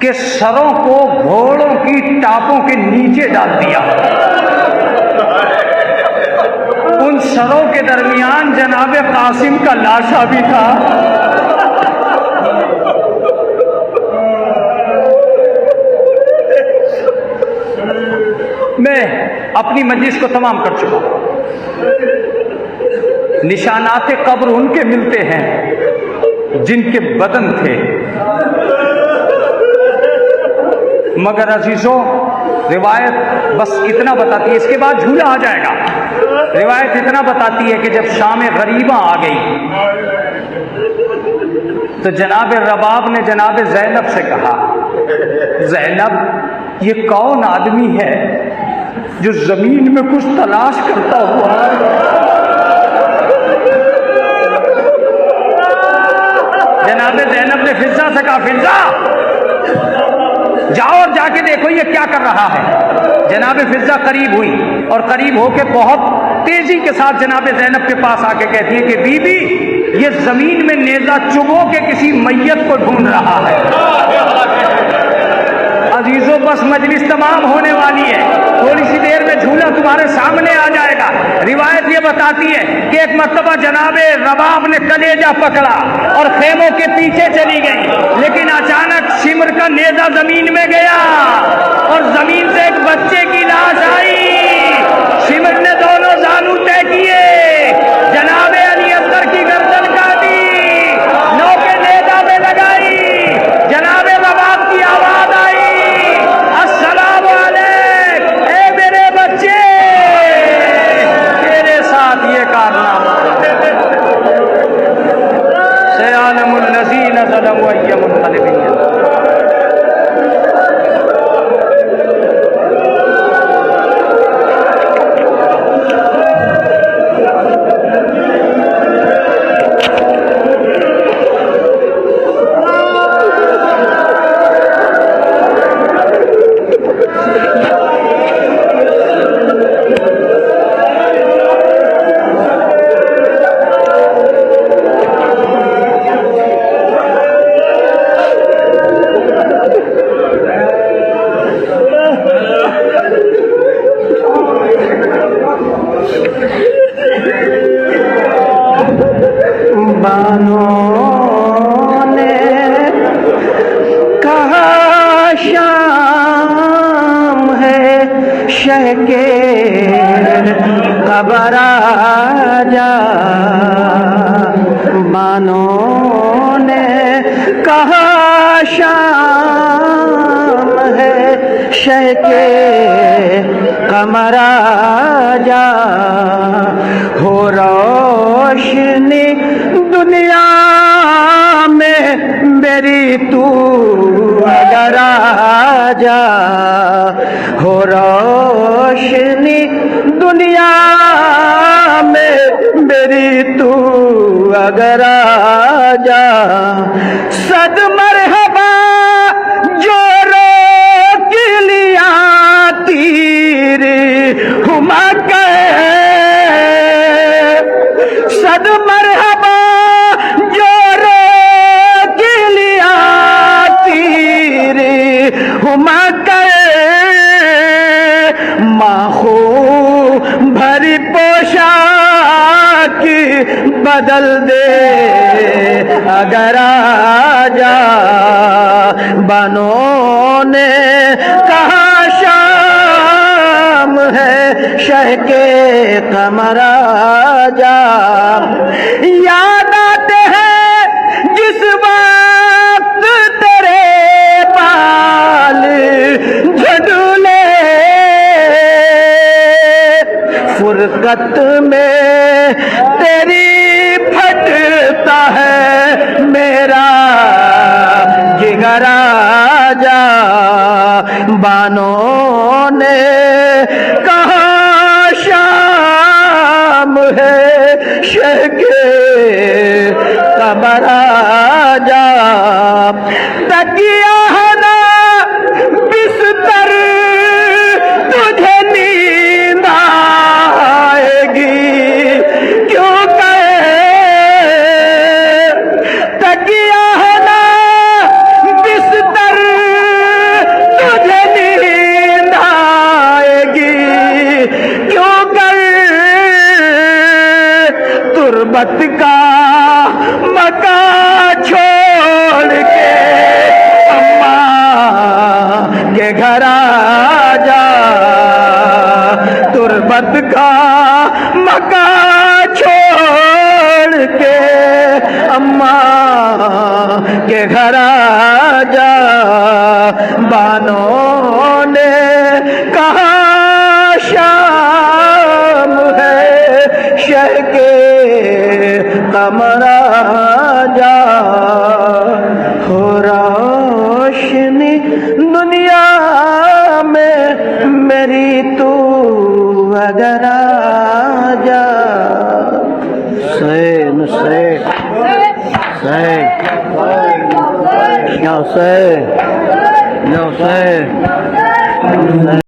कि सरों को घोड़ों की टापों के नीचे डाल दिया। उन सरों के दरमियान जनाबे कासिम का लाशा भी था। मैं अपनी मजलिस को तमाम कर चुका हूं। निशानाते कब्र उनके मिलते हैं जिनके बदन थे, मगर अजीजों, रिवायत बस इतना बताती है, इसके बाद झूला आ जाएगा। रिवायत इतना बताती है कि जब शाम गरीबा आ गई तो जनाब रबाब ने जनाब ज़ैनब से कहा, ज़ैनब, ये कौन आदमी है जो जमीन में कुछ तलाश करता हुआ? जनाब ज़ैनब ने फिज़ा से कहा, फिज़ा जाओ और जाके देखो ये क्या कर रहा है। जनाब फिज़ा करीब हुई और करीब होके बहुत तेजी के साथ जनाब ज़ैनब के पास आके कहती है कि बीबी, ये जमीन में नेजा चुभो के किसी मैयत को ढूंढ रहा है। अजीजों, बस मजलिस तमाम होने वाली है, थोड़ी सी देर में झूला तुम्हारे सामने आ जाएगा। रिवायत ये बताती है कि एक मर्तबा जनाबे रबाब ने कलेजा पकड़ा और खेमों के पीछे चली गई, लेकिन अचानक शिमर का नेजा जमीन में गया और जमीन से एक बच्चे की लाश आई। शिमर ने दोनों जानू तय किए, जनाबे अली असगर की गर्दन काटी, नौके नेजा में लगाई, जनाबे रबाब की आवाज आई, अस्सलाम वालेकुम, ए मेरे बच्चे, तेरे साथ ये कारनामा सयालमुल लज़ीना ज़लमू अय्य मुनक़लिबिन। खबर आजा, बानों ने कहा शाम है शह के कमर आजा, हो रोशनी दुनिया में मेरी तू अगर आजा, हो रोशनी दुनिया में मेरी तू अगर आजा, सद मरहबा जो रोक लिया तीर हुमा कहे, सद मरहबा जो रोक लिया तीर हुमा कहे, माखो भरी पोशाक बदल दे अगर आजा, बनों ने कहा शाम है शह के कमर आजा, याद आते हैं जिस वक्त तेरे बाल झड़ूले, खलकत में तेरी फटता है मेरा जिगरा जा। बानों ने कहा शाम है शह के कमर आजा। तकिया है ना बिस्तर तुझे नींद आएगी क्यों कहे। तकिया है ना बिस्तर तुझे नींद आएगी क्यों कर। तुरबत का मका छोड़ के अम्मा के घर आजा। तुरबत का मका छोड़ के अम्मा के घर आजा। बानों ने कहा शाम है शह के कमर आजा। हो रोशनी दुनिया में मेरी तू अगर आजा। हुसैन हुसैन हुसैन हुसैन हुसैन।